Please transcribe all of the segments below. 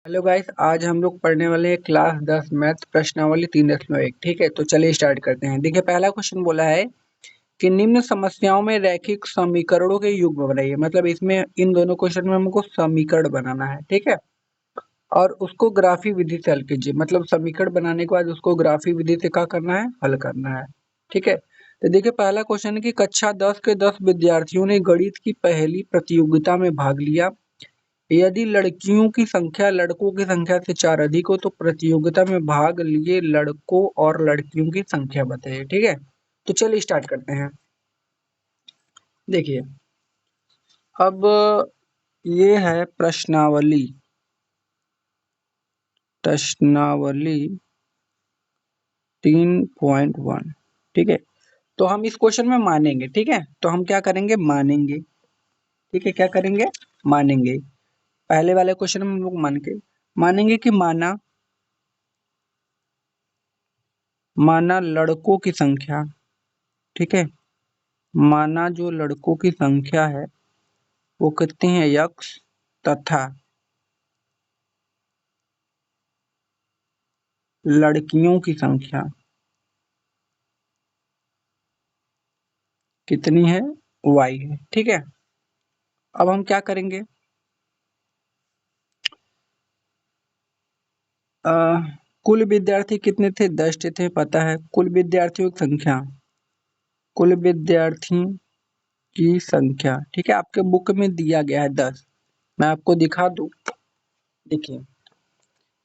Hello guys, आज हम लोग पढ़ने वाले हैं क्लास 10 मैथ प्रश्नावली 3.1। ठीक है, तो चलिए स्टार्ट करते हैं। देखिए, पहला क्वेश्चन बोला है कि निम्न समस्याओं में रैखिक समीकरणों के युग्म बनाइए। मतलब इसमें इन दोनों क्वेश्चन में हमको समीकरण बनाना है। ठीक है, और उसको ग्राफी विधि से हल कीजिए। मतलब समीकरण बनाने के बाद उसको ग्राफी विधि से क्या करना है, हल करना है। ठीक है, तो देखिए पहला क्वेश्चन है कि कक्षा 10 के 10 विद्यार्थियों ने गणित की पहली प्रतियोगिता में भाग लिया। यदि लड़कियों की संख्या लड़कों की संख्या से 4 अधिक हो तो प्रतियोगिता में भाग लिए लड़कों और लड़कियों की संख्या बताइए। ठीक है, तो चलिए स्टार्ट करते हैं। देखिए, अब ये है प्रश्नावली 3.1। ठीक है, तो हम इस क्वेश्चन में मानेंगे। ठीक है, तो हम क्या करेंगे, मानेंगे। ठीक है, क्या करेंगे, मानेंगे। पहले वाले क्वेश्चन में हम लोग मानेंगे कि माना लड़कों की संख्या। ठीक है, माना जो लड़कों की संख्या है वो कितनी है, यक्स, तथा लड़कियों की संख्या कितनी है, वाई है। ठीक है, अब हम क्या करेंगे, आ, कुल विद्यार्थी कितने थे, 10 थे, पता है। कुल विद्यार्थियों की संख्या, ठीक है, आपके बुक में दिया गया है 10। मैं आपको दिखा दूं। देखिए,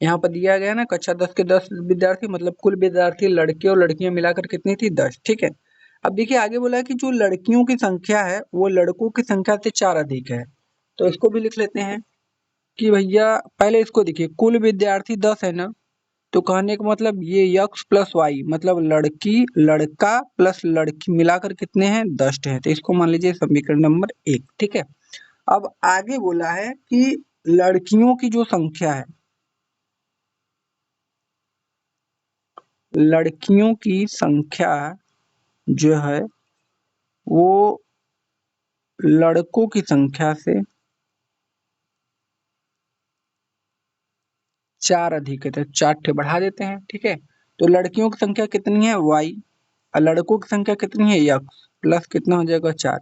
यहाँ पर दिया गया है ना, कक्षा 10 के 10 विद्यार्थी, मतलब कुल विद्यार्थी लड़के और लड़कियां मिलाकर कितनी थी, 10। ठीक है, अब देखिए आगे बोला है कि जो लड़कियों की संख्या है वो लड़कों की संख्या से 4 अधिक है। तो इसको भी लिख लेते हैं कि भैया पहले इसको देखिए, कुल विद्यार्थी 10 है ना, तो कहने का मतलब ये यक्स प्लस वाई, मतलब लड़की लड़का प्लस लड़की मिलाकर कितने हैं, 10 है। तो इसको मान लीजिए समीकरण नंबर 1। ठीक है, अब आगे बोला है कि लड़कियों की जो संख्या है, लड़कियों की संख्या जो है वो लड़कों की संख्या से 4 अधिक है। तो 4 ठे बढ़ा देते हैं। ठीक है, तो लड़कियों की संख्या कितनी है, वाई, और लड़कों की संख्या कितनी है, यक्स, प्लस कितना हो जाएगा, 4।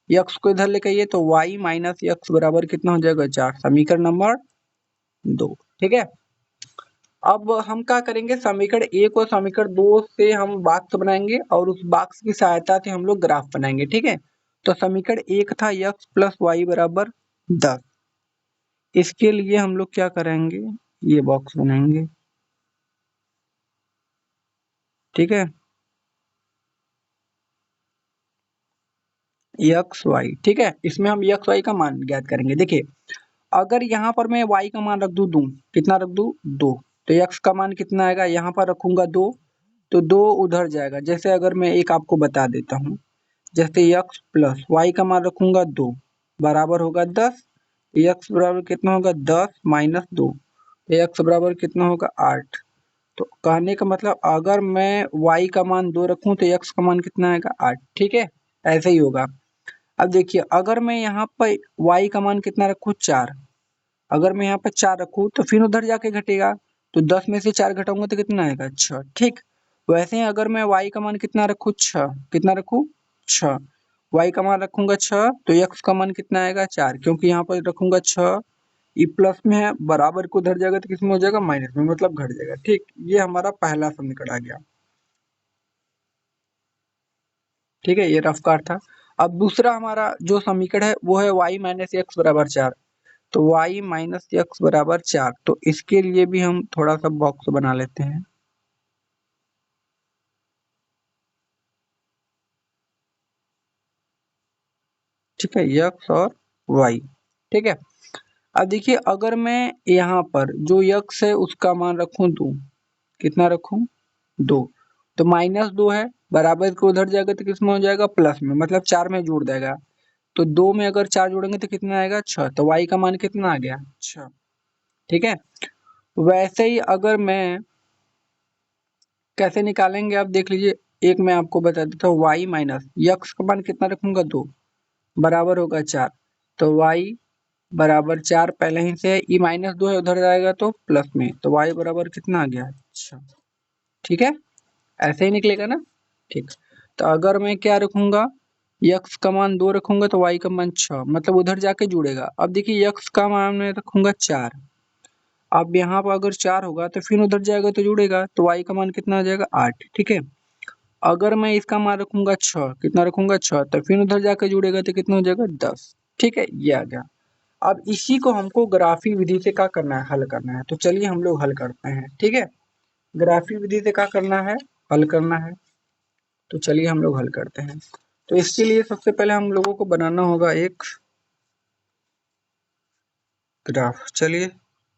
यक्स को इधर लेके आइए तो वाई माइनस यक्स बराबर कितना हो जाएगा, 4। समीकरण नंबर 2। ठीक है, अब हम क्या करेंगे, समीकरण 1 और समीकरण 2 से हम बॉक्स बनाएंगे और उस बॉक्स की सहायता से हम लोग ग्राफ बनाएंगे। ठीक है, तो समीकरण 1 था यक्स प्लस वाई बराबर 10। इसके लिए हम लोग क्या करेंगे, ये बॉक्स बनाएंगे। ठीक है, एक्स वाई। ठीक है, इसमें हम एक्स वाई का मान ज्ञात करेंगे। देखिए, अगर यहाँ पर मैं वाई का मान रख दूं, कितना रख दूं, 2, तो एक्स का मान कितना आएगा, यहाँ पर रखूंगा 2, तो 2 उधर जाएगा। जैसे अगर मैं एक आपको बता देता हूँ, जैसे एक्स प्लस वाई का मान रखूंगा 2 बराबर होगा 10। एक्स बराबर कितना होगा, 10 माइनस 2, एक्स बराबर कितना होगा, 8। तो कहने का मतलब अगर मैं y का मान 2 रखूं तो x का मान कितना आएगा, 8। ठीक है, ऐसे ही होगा। अब देखिए, अगर मैं यहाँ पर y का मान कितना रखूं, 4, अगर मैं यहाँ पर 4 रखूं तो फिर उधर जाके घटेगा, तो 10 में से 4 घटाऊंगा तो कितना आएगा, 6। ठीक, वैसे ही अगर मैं y का मान कितना रखूं, 6, कितना रखूं, 6, y का मान रखूंगा 6 तो x का मान कितना आएगा, 4, क्योंकि यहाँ पर रखूंगा 6, ये प्लस में है, बराबर को उधर जाएगा तो किसमें हो जाएगा, माइनस में, मतलब घट जाएगा। ठीक, ये हमारा पहला समीकरण आ गया। ठीक है, ये रफ कार था। अब दूसरा हमारा जो समीकरण है वो है y माइनस एक्स बराबर 4। तो y माइनस एक्स बराबर 4, तो इसके लिए भी हम थोड़ा सा बॉक्स बना लेते हैं। ठीक है, x और y। ठीक है, अब देखिए अगर मैं यहाँ पर जो x है उसका मान रखूं 2, कितना रखूं, 2, तो माइनस 2 है, बराबर को उधर जाएगा तो किसमें हो जाएगा, प्लस में, मतलब 4 में जुड़ जाएगा। तो 2 में अगर 4 जोड़ेंगे तो कितना आएगा, 6, तो y का मान कितना आ गया, 6। ठीक है, वैसे ही अगर मैं कैसे निकालेंगे आप देख लीजिए, एक मैं आपको बता देता हूँ, y माइनस यक्स का मान कितना रखूंगा, 2 बराबर होगा 4, तो y बराबर 4 पहले ही से ई -2 है, उधर जाएगा तो प्लस में, तो y बराबर कितना आ गया? अच्छा, ठीक है, ऐसे ही निकलेगा ना। ठीक, तो अगर मैं क्या रखूंगा, x का मान 2 रखूंगा तो y का मान 6, मतलब उधर जाके जुड़ेगा। अब देखिए x का मान मैं रखूंगा 4, अब यहाँ पर अगर 4 होगा तो फिर उधर जाएगा तो जुड़ेगा, तो y का मान कितना आ जाएगा? 8। ठीक है, अगर मैं इसका मान रखूंगा 6, कितना रखूंगा? 6, तो फिर उधर जाकर जुड़ेगा तो कितना हो जाएगा? 10। ठीक है, ये आ गया। अब इसी को हमको ग्राफी विधि से क्या करना है? हल करना है। तो चलिए हम लोग हल करते हैं। ठीक है, ग्राफी विधि से क्या करना है? हल करना है। तो चलिए हम लोग हल करते हैं। तो इसके लिए सबसे पहले हम लोगों को बनाना होगा एक ग्राफ। चलिए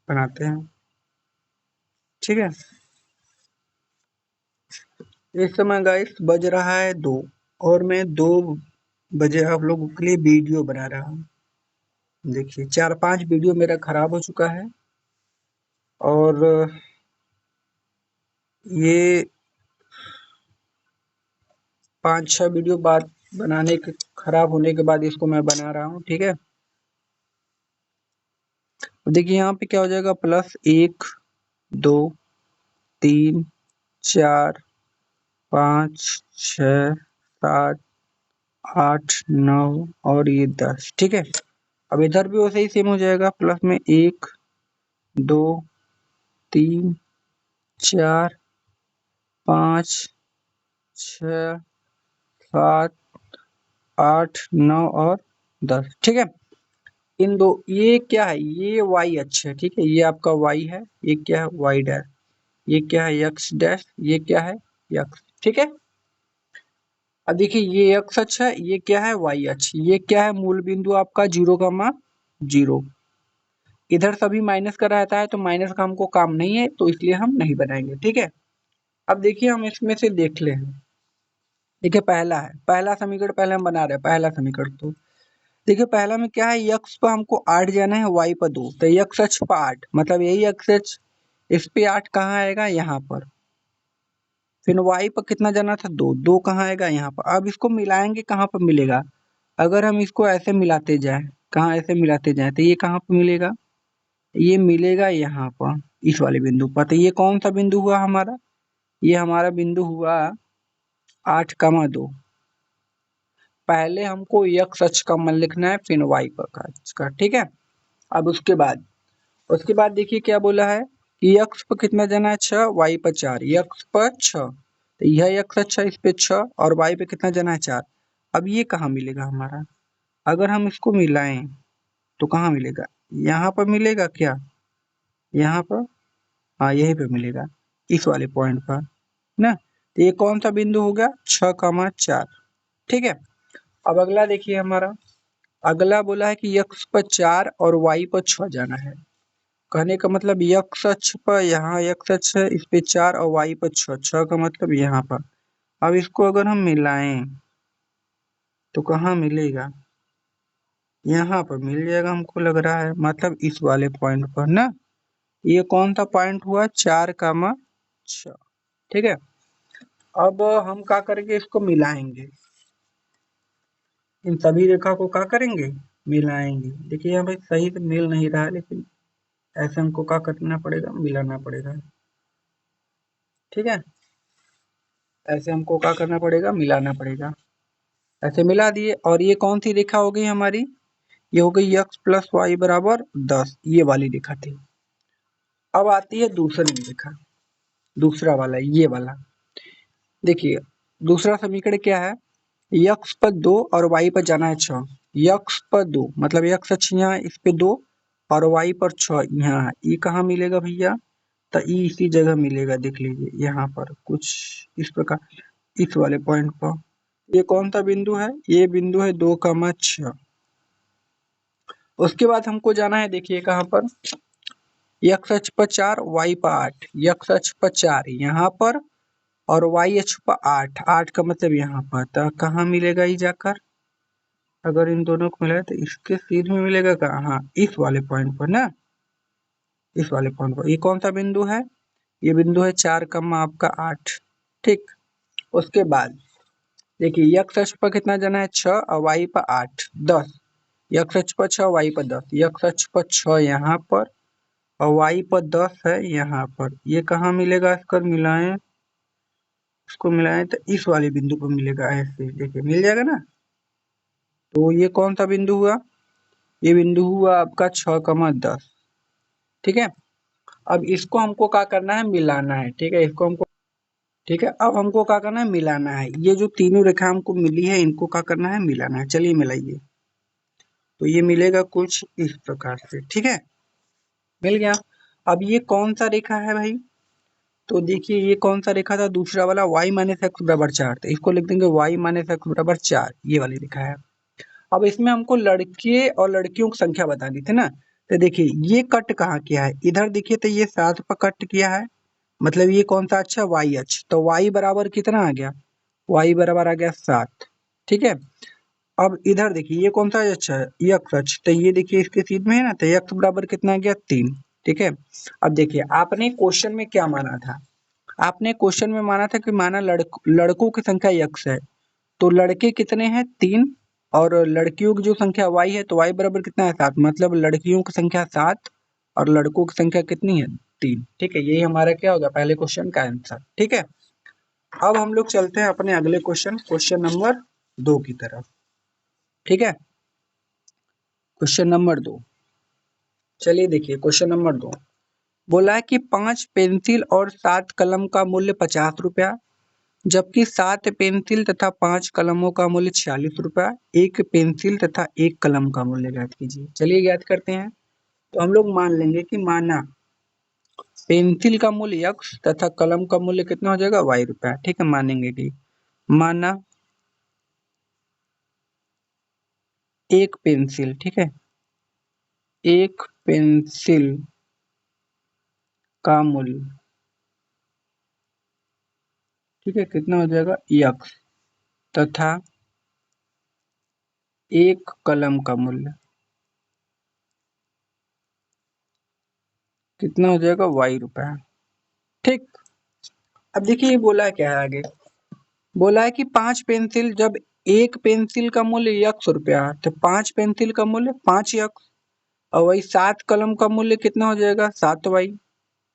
बनाते हैं। ठीक है, इस समय गाइस बज रहा है 2, और मैं 2 बजे आप लोगों के लिए वीडियो बना रहा हूँ। देखिए 4-5 वीडियो मेरा खराब हो चुका है, और ये 5-6 वीडियो बाद बनाने के खराब होने के बाद इसको मैं बना रहा हूँ। ठीक है, देखिए यहाँ पे क्या हो जाएगा? +1 2 3 4 5 6 7 8 9 और ये 10। ठीक है, अब इधर भी वैसे ही सेम हो जाएगा, प्लस में 1 2 3 4 5 6 7 8 9 और 10। ठीक है, इन दो, ये क्या है? ये y अक्ष है। ठीक है, ये आपका y है, ये क्या है? y डैश, ये क्या है? x डैश, ये क्या है? x। ठीक है, अब देखिए ये x अक्ष है, ये क्या है? y अक्ष। ये क्या है? मूल बिंदु आपका 0,0। इधर सभी माइनस का रहता है तो माइनस का हमको काम नहीं है, तो इसलिए हम नहीं बनाएंगे। ठीक है, अब देखिए हम इसमें से देख ले। देखिए पहला है, पहला समीकरण पहले हम बना रहे हैं, पहला समीकरण। तो देखिए पहला में क्या है? x पर हमको 8 जाना है, y पर 2, तो x अक्ष पर 8, मतलब यही x अक्ष, इस पे 8 कहाँ आएगा? यहाँ पर। फिर y पर कितना जाना था? 2, 2 कहाँ आएगा? यहाँ पर। अब इसको मिलाएंगे, कहाँ पर मिलेगा? अगर हम इसको ऐसे मिलाते जाए, कहाँ ऐसे मिलाते जाए, तो ये कहाँ पर मिलेगा? ये मिलेगा यहाँ पर, इस वाले बिंदु पर। तो ये कौन सा बिंदु हुआ हमारा? ये हमारा बिंदु हुआ 8,2। पहले हमको x अक्ष का मान लिखना है, फिर y पर का अक्ष का। ठीक है, अब उसके बाद देखिए क्या बोला है कि x पर कितना जाना है? 6, y पर 4। x पर 6, तो यह x अक्ष है, इस पे 6, और y पे कितना जाना है? 4। अब ये कहाँ मिलेगा हमारा? अगर हम इसको मिलाएं तो कहाँ मिलेगा? यहाँ पर मिलेगा क्या? यहाँ पर, हाँ यहीं पे मिलेगा, इस वाले पॉइंट पर ना। तो ये कौन सा बिंदु हो गया? 6,4। ठीक है, अब अगला देखिए हमारा, अगला बोला है कि x पर 4 और y पर 6 जाना है। कहने का मतलब x अक्ष पर, यहाँ x अक्ष है, इस पे 4 और y पर 6, 6 का मतलब यहाँ पर। अब इसको अगर हम मिलाएं तो कहाँ मिलेगा? यहाँ पर मिल जाएगा, हमको लग रहा है, मतलब इस वाले पॉइंट पर ना। ये कौन सा पॉइंट हुआ? 4,6। ठीक है, अब हम क्या करेंगे? इसको मिलाएंगे, इन सभी रेखा को क्या करेंगे? मिलाएंगे। देखिए यहाँ पे सही से मिल नहीं रहा है, लेकिन ऐसे हमको क्या करना पड़ेगा? मिलाना पड़ेगा। ठीक है, ऐसे हमको क्या करना पड़ेगा? मिलाना पड़ेगा। ऐसे मिला दिए, और ये कौन सी रेखा हो गई हमारी? ये हो गई x प्लस वाई बराबर 10, ये वाली रेखा थी। अब आती है दूसरी रेखा, दूसरा वाला, ये वाला। देखिए दूसरा समीकरण क्या है? x पर 2 और y पर जाना है 6। x पर 2 मतलब x अक्ष यहाँ, इस पे 2, और y पर 6 यहाँ है। ये कहाँ मिलेगा भैया? तो ये इसी जगह मिलेगा, देख लीजिए यहाँ पर कुछ इस प्रकार, इस वाले पॉइंट पर। ये कौन सा बिंदु है? ये बिंदु है 2,6। उसके बाद हमको जाना है, देखिए कहाँ पर, x अक्ष पर 4, y पर 8। x अक्ष पर 4 यहाँ पर, और y अक्ष पर 8, 8 का मतलब यहाँ पर। तो कहाँ मिलेगा ये जाकर? अगर इन दोनों को मिलाए तो इसके सीध में मिलेगा कहाँ? हाँ, इस वाले पॉइंट पर ना, इस वाले पॉइंट पर। ये कौन सा बिंदु है? ये बिंदु है 4, आपका 8। ठीक, उसके बाद देखिए x अक्ष पर कितना जाना है? 6, और y पर 8, 10। x अक्ष पर 6, y पर 10, x अक्ष पर 6 यहाँ पर और y पर 10 है यहाँ पर। ये कहाँ मिलेगा, इसको मिलाएं तो इस वाले बिंदु पर मिलेगा। ऐसे देखिए मिल जाएगा ना। तो ये कौन सा बिंदु हुआ, ये बिंदु हुआ आपका 6,10। ठीक है, अब इसको हमको क्या करना है, मिलाना है। ठीक है, इसको हमको, ठीक है, अब हमको क्या करना है, मिलाना है। ये जो तीनों रेखा हमको मिली है, इनको क्या करना है, मिलाना है। चलिए मिलाइए। तो ये मिलेगा कुछ इस प्रकार से। ठीक है, मिल गया। अब ये कौन सा रेखा है भाई, तो देखिए ये कौन सा रेखा था, दूसरा वाला y माइनस एक्स बराबर 4। तो इसको लिख देंगे y माइनस एक्स बराबर 4, ये वाली रेखा है। अब इसमें हमको लड़के और लड़कियों की संख्या बतानी थी ना। तो देखिए ये कट कहाँ किया है, इधर देखिए तो ये 7 पर कट किया है, मतलब ये कौन सा अक्ष है, y अक्ष। तो y बराबर कितना आ गया, y बराबर आ गया 7। ठीक है, अब इधर देखिए ये कौन सा अक्ष है, x अक्ष। तो ये देखिए इसके सीध में है ना, तो x बराबर कितना आ गया 3। ठीक है, अब देखिए आपने क्वेश्चन में क्या माना था, आपने क्वेश्चन में माना था कि माना लड़कों की संख्या x है, तो लड़के कितने हैं 3, और लड़कियों की जो संख्या y है, तो y बराबर कितना है 7, मतलब लड़कियों की संख्या 7 और लड़कों की संख्या कितनी है 3। ठीक है, यही हमारा क्या होगा, पहले क्वेश्चन का आंसर। ठीक है, अब हम लोग चलते हैं अपने अगले क्वेश्चन नंबर 2 की तरफ। ठीक है, क्वेश्चन नंबर 2, चलिए देखिए क्वेश्चन नंबर 2 बोला है कि 5 पेंसिल और 7 कलम का मूल्य 50 रुपया, जबकि 7 पेंसिल तथा 5 कलमों का मूल्य 46 रुपया। एक पेंसिल तथा एक कलम का मूल्य ज्ञात कीजिए। चलिए ज्ञात करते हैं। तो हम लोग मान लेंगे कि माना पेंसिल का मूल्य x तथा कलम का मूल्य कितना हो जाएगा, y रुपया। ठीक है, मानेंगे कि माना एक पेंसिल, ठीक है, एक पेंसिल का मूल्य, ठीक है, कितना हो जाएगा x, तथा एक कलम का मूल्य कितना हो जाएगा, y रुपया। ठीक, अब देखिए ये बोला क्या है आगे, बोला है कि 5 पेंसिल, जब एक पेंसिल का मूल्य x रुपया तो 5 पेंसिल का मूल्य 5x, और वही 7 कलम का मूल्य कितना हो जाएगा 7y।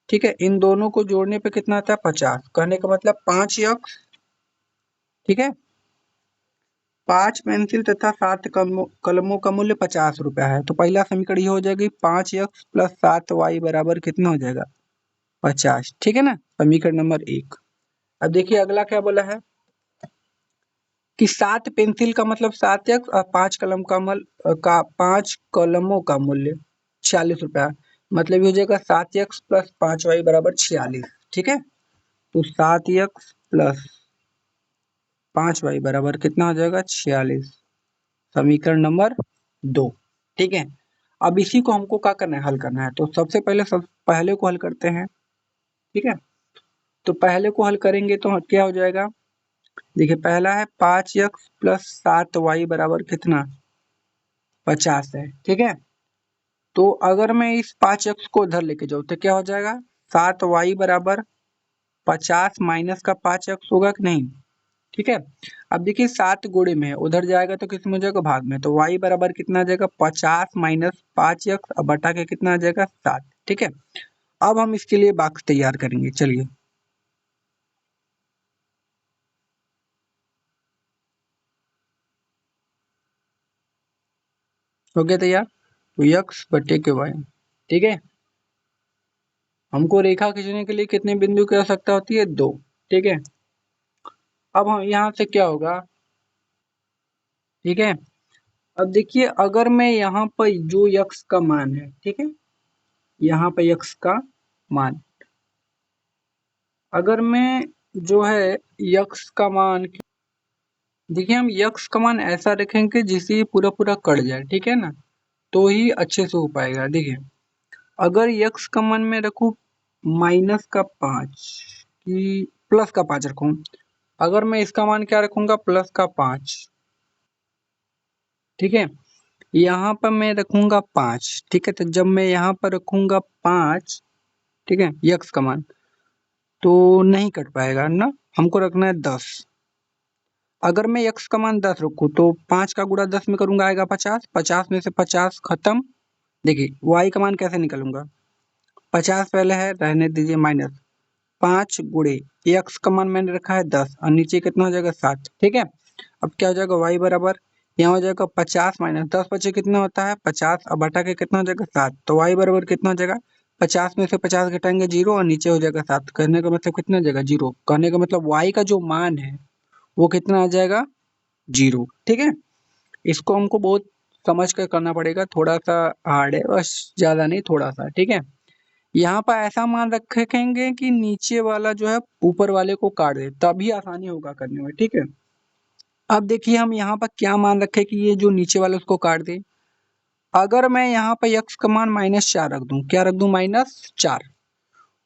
ठीक है, इन दोनों को जोड़ने पे कितना आता है 50, कहने का मतलब 5x। ठीक है, 5 पेंसिल तथा 7 कलमों का मूल्य 50 रुपया है, तो पहला समीकरण ये हो जाएगी 5x प्लस 7y बराबर कितना हो जाएगा 50। ठीक है ना, समीकरण नंबर 1। अब देखिए अगला क्या बोला है कि 7 पेंसिल का मतलब 7x और 5 कलम का 5 कलमों का मूल्य 46 रुपया, मतलब ये हो जाएगा 7x प्लस 5y बराबर 46। ठीक है, तो 7x प्लस 5y बराबर कितना हो जाएगा 46, समीकरण नंबर 2। ठीक है, अब इसी को हमको क्या करना है, हल करना है। तो सबसे पहले पहले को हल करते हैं। ठीक है, तो पहले को हल करेंगे तो क्या हो जाएगा, देखिए पहला है 5x प्लस 7y बराबर कितना 50 है। ठीक है, तो अगर मैं इस 5x को उधर लेके जाऊँ तो क्या हो जाएगा, 7y बराबर 50 माइनस का 5x होगा कि नहीं। ठीक है, अब देखिए 7 गुणे में है, उधर जाएगा तो किस में हो जाएगा, भाग में। तो y बराबर कितना आ जाएगा 50 माइनस 5x अब बटा के कितना आ जाएगा 7। ठीक है, अब हम इसके लिए बॉक्स तैयार करेंगे। चलिए, हो गया तैयार। तो x बटे के y। ठीक है, हमको रेखा खींचने के लिए कितने बिंदु की आवश्यकता होती है, 2। ठीक है, अब हम यहाँ से क्या होगा, ठीक है, अब देखिए अगर मैं यहाँ पर जो x का मान है, ठीक है, यहाँ पे x का मान, अगर मैं जो है x का मान, देखिए हम x का मान ऐसा रखेंगे जिससे ये पूरा पूरा कट जाए। ठीक है ना, तो ही अच्छे से हो पाएगा। देखिए अगर x का मान मैं रखूँ -5 कि +5 रखूँ, अगर मैं इसका मान क्या रखूंगा +5, ठीक है, यहाँ पर मैं रखूंगा 5। ठीक है, तो जब मैं यहाँ पर रखूंगा 5, ठीक है, x का मान, तो नहीं कट पाएगा ना, हमको रखना है 10। अगर मैं x का मान 10 रखूँ तो 5 का गुणा 10 में करूंगा आएगा 50, 50 में से 50 खत्म। देखिए y का मान कैसे निकालूंगा, 50 पहले है, रहने दीजिए, माइनस 5 गुणे x का मान मैंने रखा है 10 और नीचे कितना हो जाएगा 7। ठीक है, अब क्या हो जाएगा y बराबर, यहाँ हो जाएगा 50 माइनस 10 बचे कितना होता है 50, अब बटा के कितना हो जाएगा 7। तो y बराबर कितना हो जाएगा, 50 में से 50 घटाएंगे 0 और नीचे हो जाएगा 7। कहने का मतलब कितना हो जाएगा 0। कहने का मतलब y का जो मान है वो कितना आ जाएगा 0। ठीक है, इसको हमको बहुत समझ कर करना पड़ेगा, थोड़ा सा हार्ड है बस, ज्यादा नहीं थोड़ा सा। ठीक है, यहाँ पर ऐसा मान रखेंगे कि नीचे वाला जो है ऊपर वाले को काट दे, तभी आसानी होगा करने में। ठीक है, अब देखिए हम यहाँ पर क्या मान रखे कि ये जो नीचे वाला उसको काट दे। अगर मैं यहाँ पर x का मान -4 रख दूं, क्या रख दूं -4,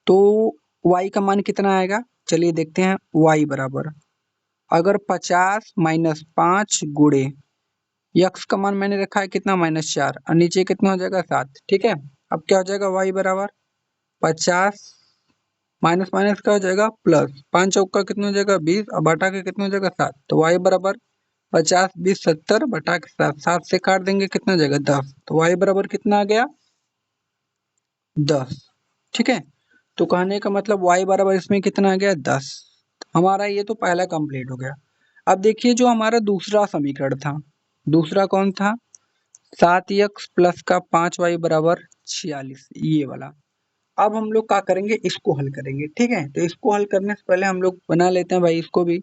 तो y का मान कितना आएगा, चलिए देखते हैं। y बराबर, अगर 50 माइनस 5 गुणे यक्स का मान मैंने रखा है कितना -4 और नीचे कितना हो जाएगा 7। ठीक है, अब क्या हो जाएगा y बराबर 50 माइनस माइनस क्या हो जाएगा प्लस, 5 चौका कितना हो जाएगा 20 और बटा के कितना हो जाएगा 7। तो y बराबर 50 20 70 बटा के 7, 7 से काट देंगे कितना हो जाएगा 10। तो y बराबर कितना आ गया 10। ठीक है, तो कहने का मतलब y बराबर इसमें कितना आ गया 10। हमारा ये तो पहला कंप्लीट हो गया। अब देखिए जो हमारा दूसरा समीकरण था, दूसरा कौन था, 7x प्लस का 5y बराबर 46, ये वाला। अब हम लोग क्या करेंगे, इसको हल करेंगे। ठीक है, तो इसको हल करने से पहले हम लोग बना लेते हैं भाई इसको भी।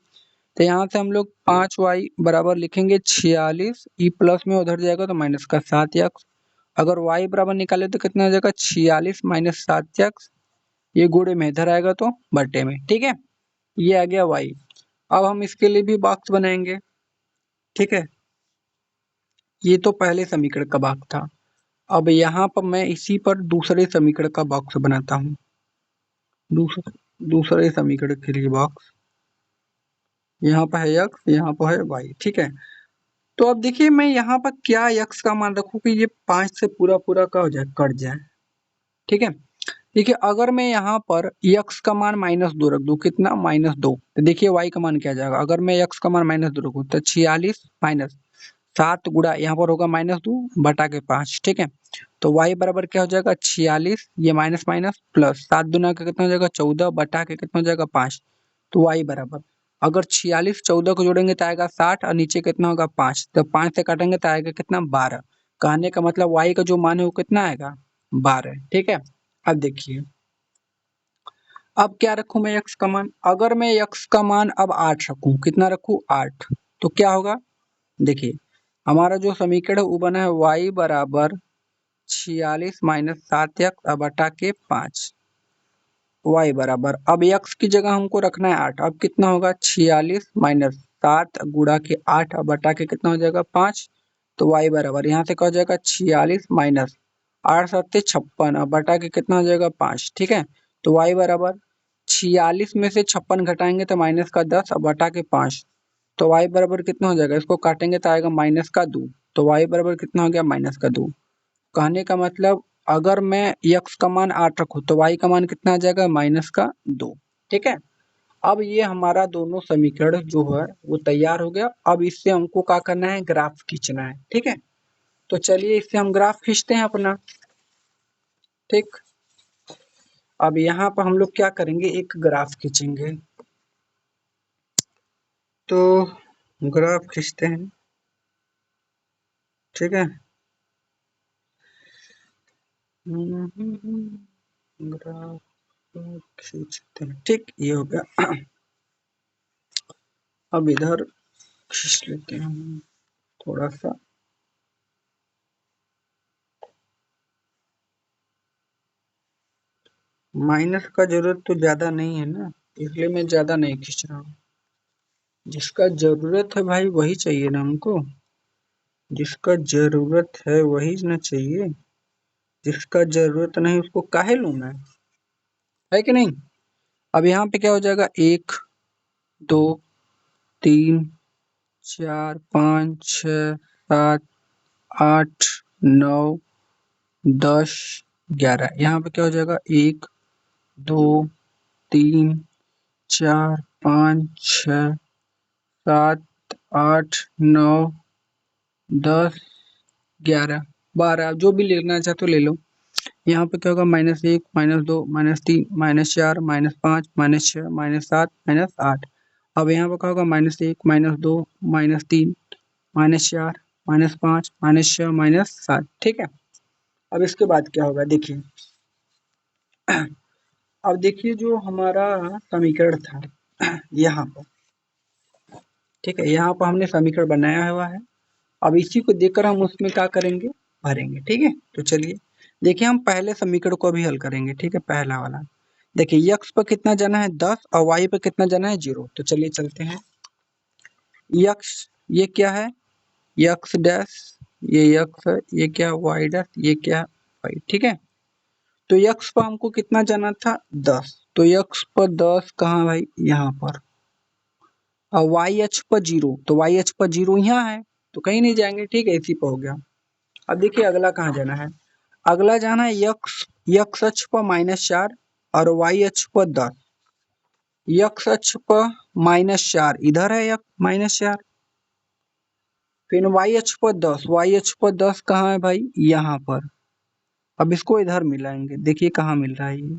तो यहाँ से हम लोग 5y बराबर लिखेंगे 46, ई प्लस में उधर जाएगा तो माइनस का 7x। अगर y बराबर निकाले तो कितना हो जाएगा 46 माइनस 7x, ये गुणे में इधर आएगा तो बट्टे में। ठीक है, ये आ गया y। अब हम इसके लिए भी बॉक्स बनाएंगे। ठीक है, ये तो पहले समीकरण का भाग था। अब यहाँ पर मैं इसी पर दूसरे समीकरण का बॉक्स बनाता हूँ। दूसरे समीकरण के लिए बॉक्स, यहाँ पर है x, यहाँ पर है y। ठीक है, तो अब देखिए मैं यहाँ पर क्या x का मान रखूँ कि ये 5 से पूरा पूरा का हो जाए, कट जाए। ठीक है, देखिए अगर मैं यहाँ पर x का मान -2 रख दूं, कितना -2, तो देखिए y का मान क्या जाएगा। अगर मैं x का मान -2 रखूँ तो 46 माइनस 7 गुणा यहाँ पर होगा -2 बटा के 5। ठीक है, तो y बराबर क्या हो जाएगा 46, ये माइनस माइनस प्लस 7 दूना का कितना हो जाएगा 14 बटा के कितना हो जाएगा 5। तो y बराबर, अगर 46 14 को जोड़ेंगे तो आएगा 60 और नीचे कितना होगा 5, तो 5 से काटेंगे तो आएगा कितना 12। कहने का मतलब y का जो मान है वो कितना आएगा 12। ठीक है, अब देखिए अब क्या रखूं मैं x का मान, अगर मैं x का मान अब 8 रखूं, कितना रखूं 8, तो क्या होगा, देखिए हमारा जो समीकरण है वो बना है y बराबर 46 माइनस 7x बटा के 5। y बराबर, अब x की जगह हमको रखना है 8, अब कितना होगा 46 माइनस 7 गुणा के 8 बटा के कितना हो जाएगा 5। तो y बराबर यहाँ से क्या हो जाएगा 46 माइनस 8 7 56 और बटा के कितना हो जाएगा 5। ठीक है, तो y बराबर 46 में से 56 घटाएंगे तो माइनस का 10 और बटा के 5। तो y बराबर कितना हो जाएगा, इसको काटेंगे तो आएगा माइनस का 2। तो y बराबर कितना हो गया -2। कहने का मतलब अगर मैं x का मान 8 रखूं तो y का मान कितना आ जाएगा -2। ठीक है, अब ये हमारा दोनों समीकरण जो है वो तैयार हो गया। अब इससे हमको क्या करना है, ग्राफ खींचना है। ठीक है, तो चलिए इससे हम ग्राफ खींचते हैं अपना। ठीक, अब यहाँ पर हम लोग क्या करेंगे, एक ग्राफ खींचेंगे। तो ग्राफ खींचते हैं। ठीक है, ग्राफ खींचते हैं। ठीक, ये हो गया। अब इधर खींच लेते हैं हम थोड़ा सा। माइनस का जरूरत तो ज्यादा नहीं है ना, इसलिए मैं ज्यादा नहीं खींच रहा हूँ। जिसका जरूरत है भाई वही चाहिए ना हमको, जिसका जरूरत है वही ना चाहिए, जिसका जरूरत नहीं उसको काहे लूं मैं, है कि नहीं। अब यहाँ पे क्या हो जाएगा 1 2 3 4 5 6 7 8 9 10 11। यहाँ पे क्या हो जाएगा 1 2 3 4 5 6 7 8 9 10 11 12 जो भी लेना चाहते हो ले लो। यहाँ पे क्या होगा -1 -2 -3 -4 -5 -6 -7 -8। अब यहाँ पे क्या होगा -1 -2 -3 -4 -5 -6 -7। ठीक है। अब इसके बाद क्या होगा देखिए। अब देखिए जो हमारा समीकरण था यहाँ पर, ठीक है, यहाँ पर हमने समीकरण बनाया हुआ है। अब इसी को देखकर हम उसमें क्या करेंगे, भरेंगे। ठीक है, तो चलिए देखिए हम पहले समीकरण को भी हल करेंगे। ठीक है, पहला वाला देखिए x पर कितना जाना है 10 और y पर कितना जाना है 0। तो चलिए चलते हैं। x ये क्या है x डैश, ये x है, ये क्या y डैश, ये क्या y। ठीक है, तो x पर हमको कितना जाना था 10, तो x पर 10 कहाँ भाई यहाँ पर, और y अक्ष पर 0, तो y अक्ष पर 0 यहाँ है तो कहीं नहीं जाएंगे। ठीक है, इसी पर हो गया। अब देखिए अगला कहाँ जाना है, अगला जाना है x अक्ष पर -4 और y अक्ष पर 10। x अक्ष पर -4 इधर है, -4, फिर y अक्ष पर 10, y अक्ष पर 10 कहाँ है भाई यहाँ पर। अब इसको इधर मिलाएंगे, देखिए कहाँ मिल रहा है ये,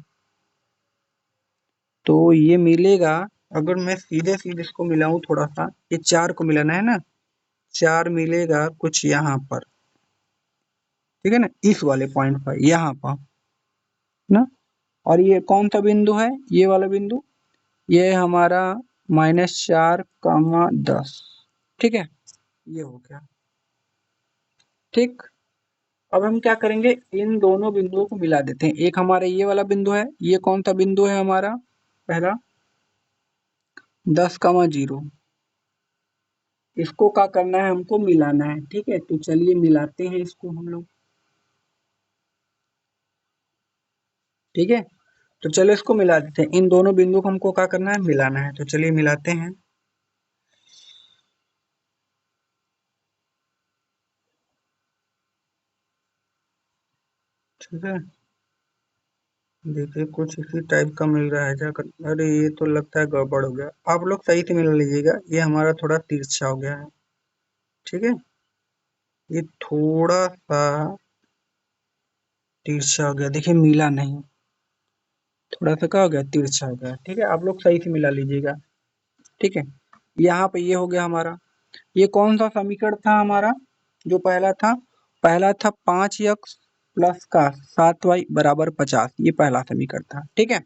तो ये मिलेगा, अगर मैं सीधे सीधे इसको मिलाऊं थोड़ा सा, ये 4 को मिलाना है ना, 4 मिलेगा कुछ यहाँ पर, ठीक है ना, इस वाले पॉइंट पर यहाँ पर ना। और ये कौन सा बिंदु है, ये वाला बिंदु, ये हमारा -4, 10। ठीक है, ये हो गया। ठीक, अब हम क्या करेंगे, इन दोनों बिंदुओं को मिला देते हैं। एक हमारा ये वाला बिंदु है, ये कौन सा बिंदु है हमारा पहला 10, 0। इसको क्या करना है, हमको मिलाना है। ठीक है, तो चलिए मिलाते हैं इसको हम लोग। ठीक है, तो चलो इसको मिला देते हैं। इन दोनों बिंदु को हमको क्या करना है, मिलाना है। तो चलिए मिलाते हैं। ठीक है, देखिए कुछ इसी टाइप का मिल रहा है जाकर, अरे ये तो लगता है गड़बड़ हो गया। आप लोग सही से मिला लीजिएगा, ये हमारा थोड़ा तिरछा हो गया है। ठीक है, ये थोड़ा सा तिरछा हो गया, देखिए मिला नहीं, थोड़ा सा क्या हो गया, तिरछा हो गया। ठीक है, आप लोग सही से मिला लीजिएगा। ठीक है, यहाँ पे ये हो गया हमारा। ये कौन सा समीकरण था हमारा, जो पहला था, पहला था 5x प्लस का 7y बराबर 50, ये पहला समीकरण था। ठीक है,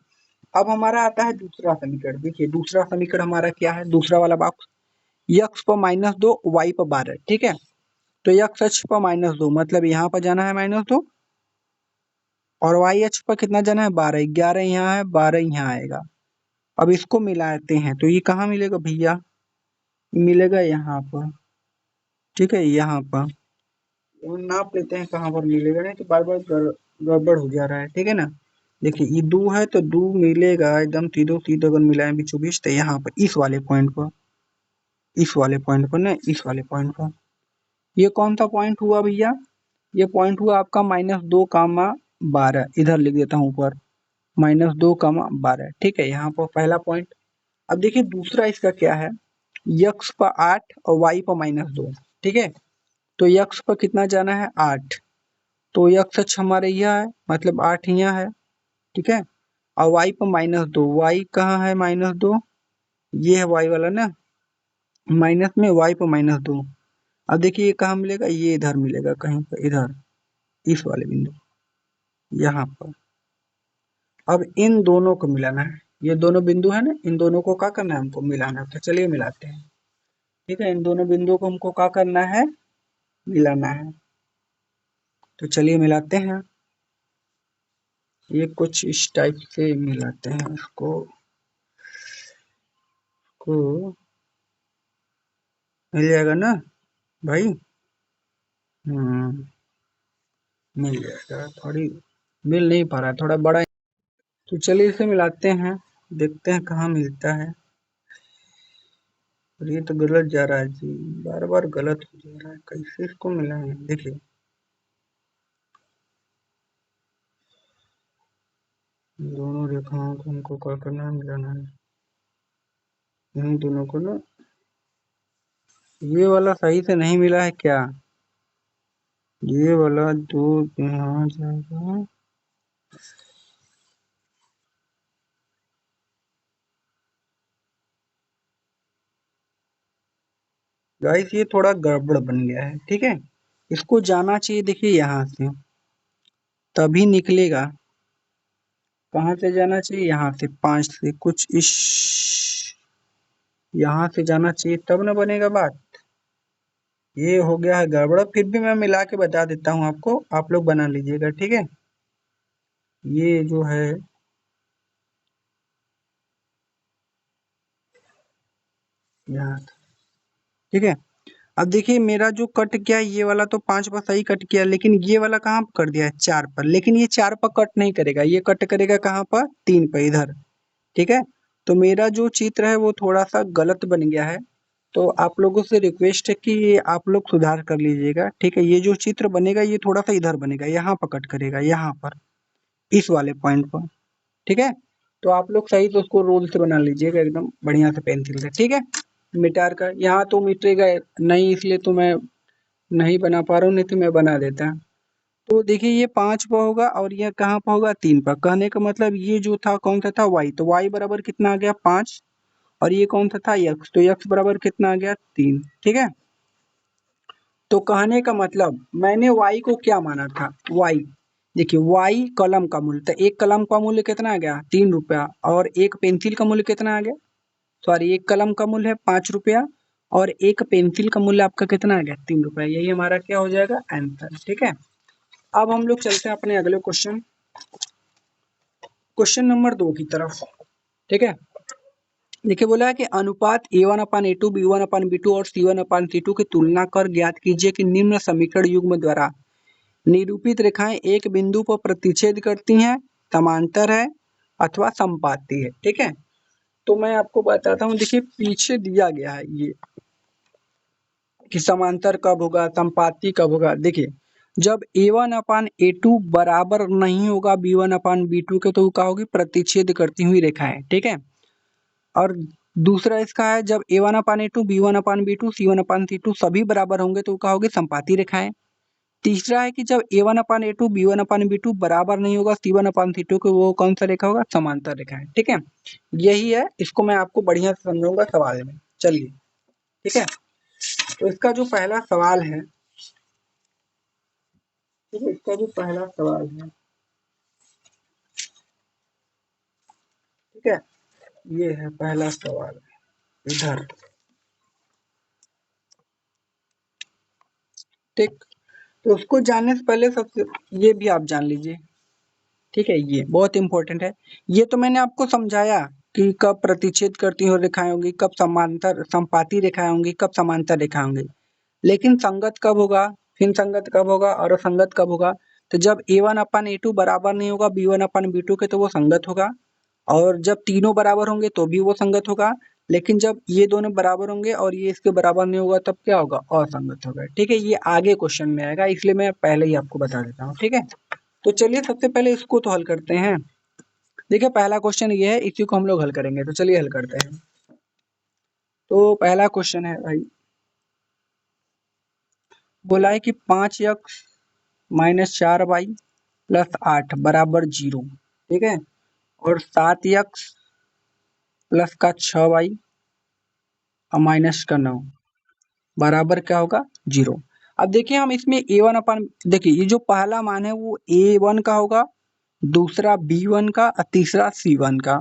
अब हमारा आता है दूसरा समीकरण। देखिए दूसरा समीकरण हमारा क्या है, दूसरा वाला बॉक्स, x पर -2 y पर 12। ठीक है, तो x अक्ष पर -2 मतलब यहाँ पर जाना है -2, और y अक्ष पर कितना जाना है 12, 11 यहाँ है, 12 यहाँ आएगा। अब इसको मिलाते हैं, तो ये कहाँ मिलेगा भैया, मिलेगा यहाँ पर। ठीक है, यहाँ पर नाप लेते हैं कहाँ पर मिलेगा, नहीं तो बार बार गड़बड़ हो जा रहा है। ठीक है ना, देखिए ये 2 है तो 2 मिलेगा एकदम सीधो सीधे, अगर मिलाएं बीचों बीच, तो यहाँ पर इस वाले पॉइंट पर, इस वाले पॉइंट पर ना, इस वाले पॉइंट पर। ये कौन सा पॉइंट हुआ भैया, ये पॉइंट हुआ आपका -2, 12, इधर लिख देता हूँ ऊपर, -2, 12। ठीक है, यहाँ पर पहला पॉइंट। अब देखिए दूसरा इसका क्या है, यक्स पर 8 और वाई पर -2। ठीक है, तो यक्स पर कितना जाना है 8, तो यक्स अक्ष हमारे यह है, मतलब 8 यहाँ है। ठीक है, और वाई पर -2, वाई कहाँ है -2, ये है वाई वाला ना, माइनस में वाई पर -2। अब देखिए ये कहाँ मिलेगा, ये इधर मिलेगा कहीं पर, इधर इस वाले बिंदु, यहाँ पर। अब इन दोनों को मिलाना है, ये दोनों बिंदु है ना, इन दोनों को क्या करना है, हमको मिलाना है। तो चलिए मिलाते हैं। ठीक है, इन दोनों बिंदुओं को हमको क्या करना है, मिलाना है। तो चलिए मिलाते हैं, ये कुछ इस टाइप से मिलाते हैं इसको को, मिल जाएगा ना भाई, मिल जाएगा। थोड़ी मिल नहीं पा रहा है, थोड़ा बड़ा। तो चलिए इसे मिलाते हैं, देखते हैं कहाँ मिलता है। और ये तो गलत जा रहा है जी, बार बार गलत हो जा रहा है, कैसे इसको मिलाएं। देखिए दोनों रेखाओं को हमको क्या करना है, मिलाना है। इन दोनों को ना ये वाला सही से नहीं मिला है क्या? ये वाला दो यहाँ जाएगा। गाइस ये थोड़ा गड़बड़ बन गया है, ठीक है। इसको जाना चाहिए, देखिए यहाँ से तभी निकलेगा। कहाँ से जाना चाहिए? यहाँ से 5 से कुछ इस यहाँ से जाना चाहिए तब ना बनेगा बात। ये हो गया है गड़बड़, फिर भी मैं मिला के बता देता हूँ आपको, आप लोग बना लीजिएगा, ठीक है। ये जो है यहाँ, ठीक है। अब देखिए मेरा जो कट गया ये वाला तो 5 पर सही कट किया, लेकिन ये वाला कहाँ पर कर दिया है? 4 पर। लेकिन ये 4 पर कट नहीं करेगा, ये कट करेगा कहाँ पर? 3 पर इधर, ठीक है। तो मेरा जो चित्र है वो थोड़ा सा गलत बन गया है, तो आप लोगों से रिक्वेस्ट है कि आप लोग सुधार कर लीजिएगा, ठीक है। ये जो चित्र बनेगा ये थोड़ा सा इधर बनेगा, यहाँ पर कट करेगा, यहाँ पर इस वाले पॉइंट पर, ठीक है। तो आप लोग सही से उसको रोल से बना लीजिएगा एकदम बढ़िया से पेंसिल से, ठीक है। मिटार का यहाँ तो मिटेगा नहीं, इसलिए तो मैं नहीं बना पा रहा हूँ, नहीं तो मैं बना देता। तो देखिए ये 5 पर होगा और ये कहाँ पर होगा? 3 पर। कहने का मतलब ये जो था कौन सा था? y। तो y बराबर कितना आ गया? 5। और ये कौन सा था? x। तो x बराबर कितना आ गया? 3, ठीक है। तो कहने का मतलब मैंने y को क्या माना था? y, देखिए y कलम का मूल्य, तो एक कलम का मूल्य कितना आ गया? 3 रुपया। और एक पेंसिल का मूल्य कितना आ गया? सॉरी, एक कलम का मूल्य है 5 रुपया और एक पेंसिल का मूल्य आपका कितना आ गया? 3 रुपया। यही हमारा क्या हो जाएगा? आंसर, ठीक है। अब हम लोग चलते हैं अपने अगले क्वेश्चन, क्वेश्चन नंबर 2 की तरफ, ठीक है। देखिए बोला है कि अनुपात A1/A2 B1/B2 और C1/C2 की तुलना कर ज्ञात कीजिए कि निम्न समीकरण युग्म द्वारा निरूपित रेखाएं एक बिंदु पर प्रतिच्छेद करती हैं, समांतर है अथवा समपाती है, ठीक है। तो मैं आपको बताता हूँ, देखिए पीछे दिया गया है ये कि समांतर कब होगा, संपाती कब होगा। देखिए जब A1/A2 बराबर नहीं होगा B1/B2 के, तो वो क्या होगी? प्रतिच्छेद करती हुई रेखाएं, ठीक है। और दूसरा इसका है जब A1/A2 B1/B2 C1/C2 सभी बराबर होंगे तो क्या होगी? संपाती रेखाएं। तीसरा है कि जब A1/A2 B1/B2 बराबर नहीं होगा C1/C2 के, वो कौन सा रेखा होगा? समांतर रेखा है, ठीक है। यही है, इसको मैं आपको बढ़िया से समझाऊंगा सवाल में, चलिए, ठीक है। तो इसका जो पहला सवाल है, ठीक है, इसका जो पहला सवाल है, ठीक है, ये है पहला सवाल इधर, ठीक। तो उसको जानने से पहले सबसे ये भी आप जान लीजिए, ठीक है, ये बहुत इंपॉर्टेंट है। ये तो मैंने आपको समझाया कि कब प्रतिच्छेद करती हुई रेखाएं होंगी, कब समांतर संपाती रेखाएं होंगी, कब समांतर रेखाएं होंगी। लेकिन संगत कब होगा, फिर संगत कब होगा और असंगत कब होगा? तो जब A1/A2 बराबर नहीं होगा B1/B2 के, तो वो संगत होगा। और जब तीनों बराबर होंगे तो भी वो संगत होगा। लेकिन जब ये दोनों बराबर होंगे और ये इसके बराबर नहीं होगा, तब क्या होगा? असंगत होगा, ठीक है। ये आगे क्वेश्चन में आएगा, इसलिए मैं पहले ही आपको बता देता हूँ, ठीक है। तो चलिए सबसे पहले इसको तो हल करते हैं। देखिए पहला क्वेश्चन ये है, इसी को हम लोग हल करेंगे, तो चलिए हल करते हैं। तो पहला क्वेश्चन है भाई, बोला है कि 5x-4y प्लस 8 बराबर 0, ठीक है। और 7x प्लस का 6y और माइनस का 9 बराबर क्या होगा? 0। अब देखिए हम इसमें A1 देखिए ये जो पहला मान है वो A1 का होगा, दूसरा B1 का और तीसरा C1 का।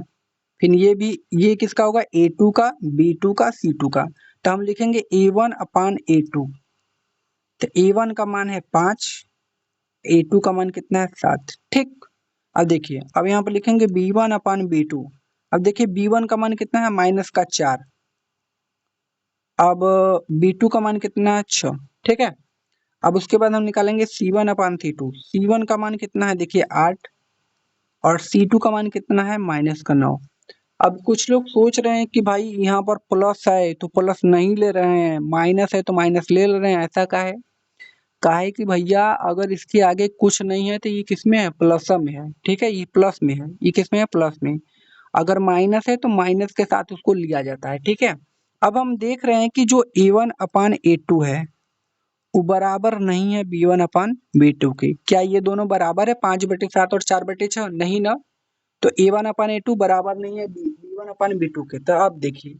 फिर ये किसका होगा? A2 का, B2 का, C2 का। तो हम लिखेंगे A1/A2। तो A1 का मान है 5, A2 का मान कितना है? 7, ठीक। अब देखिए अब यहाँ पर लिखेंगे B1/B2। अब देखिए B1 का मान कितना है? माइनस का 4। अब B2 का मान कितना है? 6, ठीक है। अब उसके बाद हम निकालेंगे C1/C2। C1 का मान कितना है? देखिए 8। और C2 का मान कितना है? माइनस का 9। अब कुछ लोग सोच रहे हैं कि भाई यहाँ पर प्लस है तो प्लस नहीं ले रहे हैं, माइनस है तो माइनस ले रहे हैं, ऐसा काहे कि भैया अगर इसके आगे कुछ नहीं है तो ये किसमें है? प्लस में है, ठीक है। ये प्लस में है, ये किसमें है? प्लस में। अगर माइनस है तो माइनस के साथ उसको लिया जाता है, ठीक है। अब हम देख रहे हैं कि जो a1 अपान a2 है वो बराबर नहीं है b1 अपान b2 के। क्या ये दोनों बराबर है 5/7 और 4/6? नहीं ना। तो a1 अपान a2 बराबर नहीं है b1 अपान b2 के। तो अब देखिए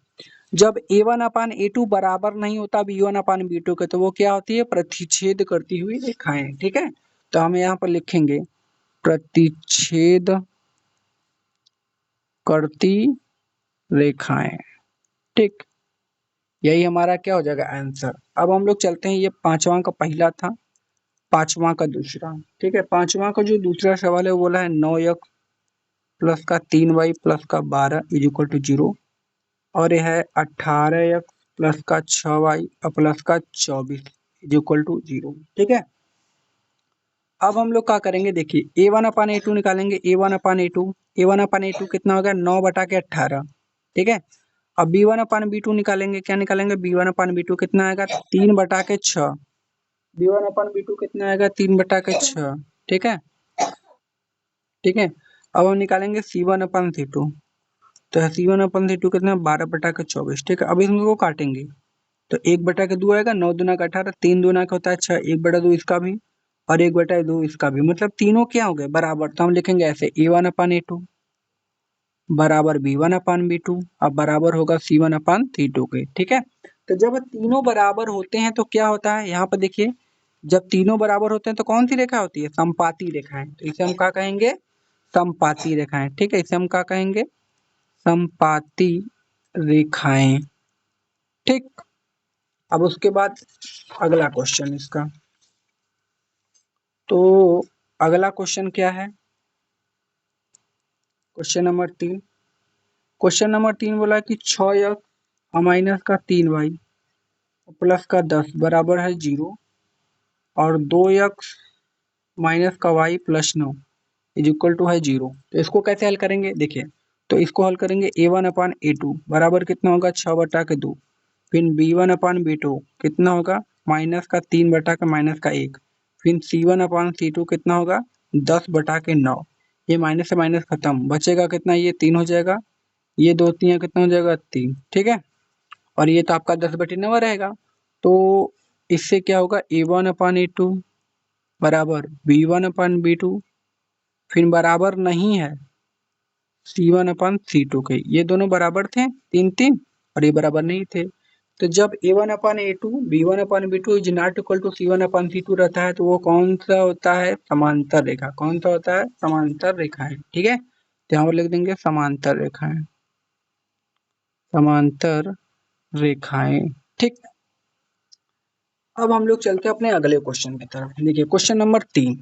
जब a1 अपान a2 बराबर नहीं होता b1 अपान b2 के तो वो क्या होती है? प्रतिच्छेद करती हुई रेखाएं। ठीक है, तो हम यहाँ पर लिखेंगे प्रतिच्छेद करती रेखाएं। ठीक, यही हमारा क्या हो जाएगा? आंसर। अब हम लोग चलते हैं, ये 5वां का पहला था, 5वां का दूसरा। ठीक है, 5वां का जो दूसरा सवाल है वो बोला है 9x प्लस का 3y प्लस का 12 इज इक्वल टू 0, और यह है 18x प्लस का 6y प्लस का 24 इज इक्वल टू 0। ठीक है, अब हम लोग क्या करेंगे? देखिए a1 अपान a2 निकालेंगे। a1 upon a2, a1 upon a2 कितना हो गया? 9/18। ठीक है, अब b1 अपान b2 निकालेंगे। क्या निकालेंगे? b1 अपान b2 कितना आएगा? 3/6। b1 अपान b2 कितना आएगा? 3/6। ठीक है, ठीक है, अब हम निकालेंगे c1 अपान c2। तो c1 अपन c2 कितना? 12/24। ठीक है, अब इनको काटेंगे तो 1/2 आएगा, 9×2 = 18, 3×2 होता है 6, 1/2 इसका भी और 1/2 इसका भी, मतलब तीनों क्या हो गए? बराबर। तो हम लिखेंगे ऐसे a1 अपान a2 बराबर b1 अपान b2, अब बराबर होगा c1 अपान c2 के। ठीक है, तो जब तीनों बराबर होते हैं तो क्या होता है? यहाँ पर देखिए जब तीनों बराबर होते हैं तो कौन सी रेखा होती है? समपाती रेखाएं। तो इसे हम क्या कहेंगे? समपाती रेखाएं। ठीक है, इसे हम क्या कहेंगे? समपाती रेखाएं। ठीक, अब उसके बाद अगला क्वेश्चन इसका, तो अगला क्वेश्चन क्या है? क्वेश्चन नंबर 3 बोला कि 6x माइनस का 3y प्लस का 10 बराबर है 0, और 2x माइनस का y plus 9 is equal to है 0। तो इसको कैसे हल करेंगे? देखिए, तो इसको हल करेंगे a1 अपान a2 बराबर कितना होगा? 6/2। फिर b1 अपान b2 कितना होगा? -3/-1। फिर c1 अपान c2 कितना होगा? 10/9। ये माइनस से माइनस खत्म, बचेगा कितना? ये 3 हो जाएगा, ये 2 3 कितना हो जाएगा? 3। ठीक है, और ये तो आपका 10/9 रहेगा। तो इससे क्या होगा? a1 अपान a2 बराबर b1 अपान b2, फिर बराबर नहीं है c1 अपान c2 के। ये दोनों बराबर थे 3 3, और ये बराबर नहीं थे। तो जब a1 upon a2 b1 upon b2 is not equal to c1 upon c2 रहता है तो वो कौन सा होता है? समांतर रेखा। कौन सा होता है? समांतर रेखाएं। ठीक है, तो यहाँ पर लिख देंगे समांतर रेखाएं, समांतर रेखाएं। ठीक, अब हम लोग चलते हैं अपने अगले क्वेश्चन की तरफ। देखिए क्वेश्चन नंबर 3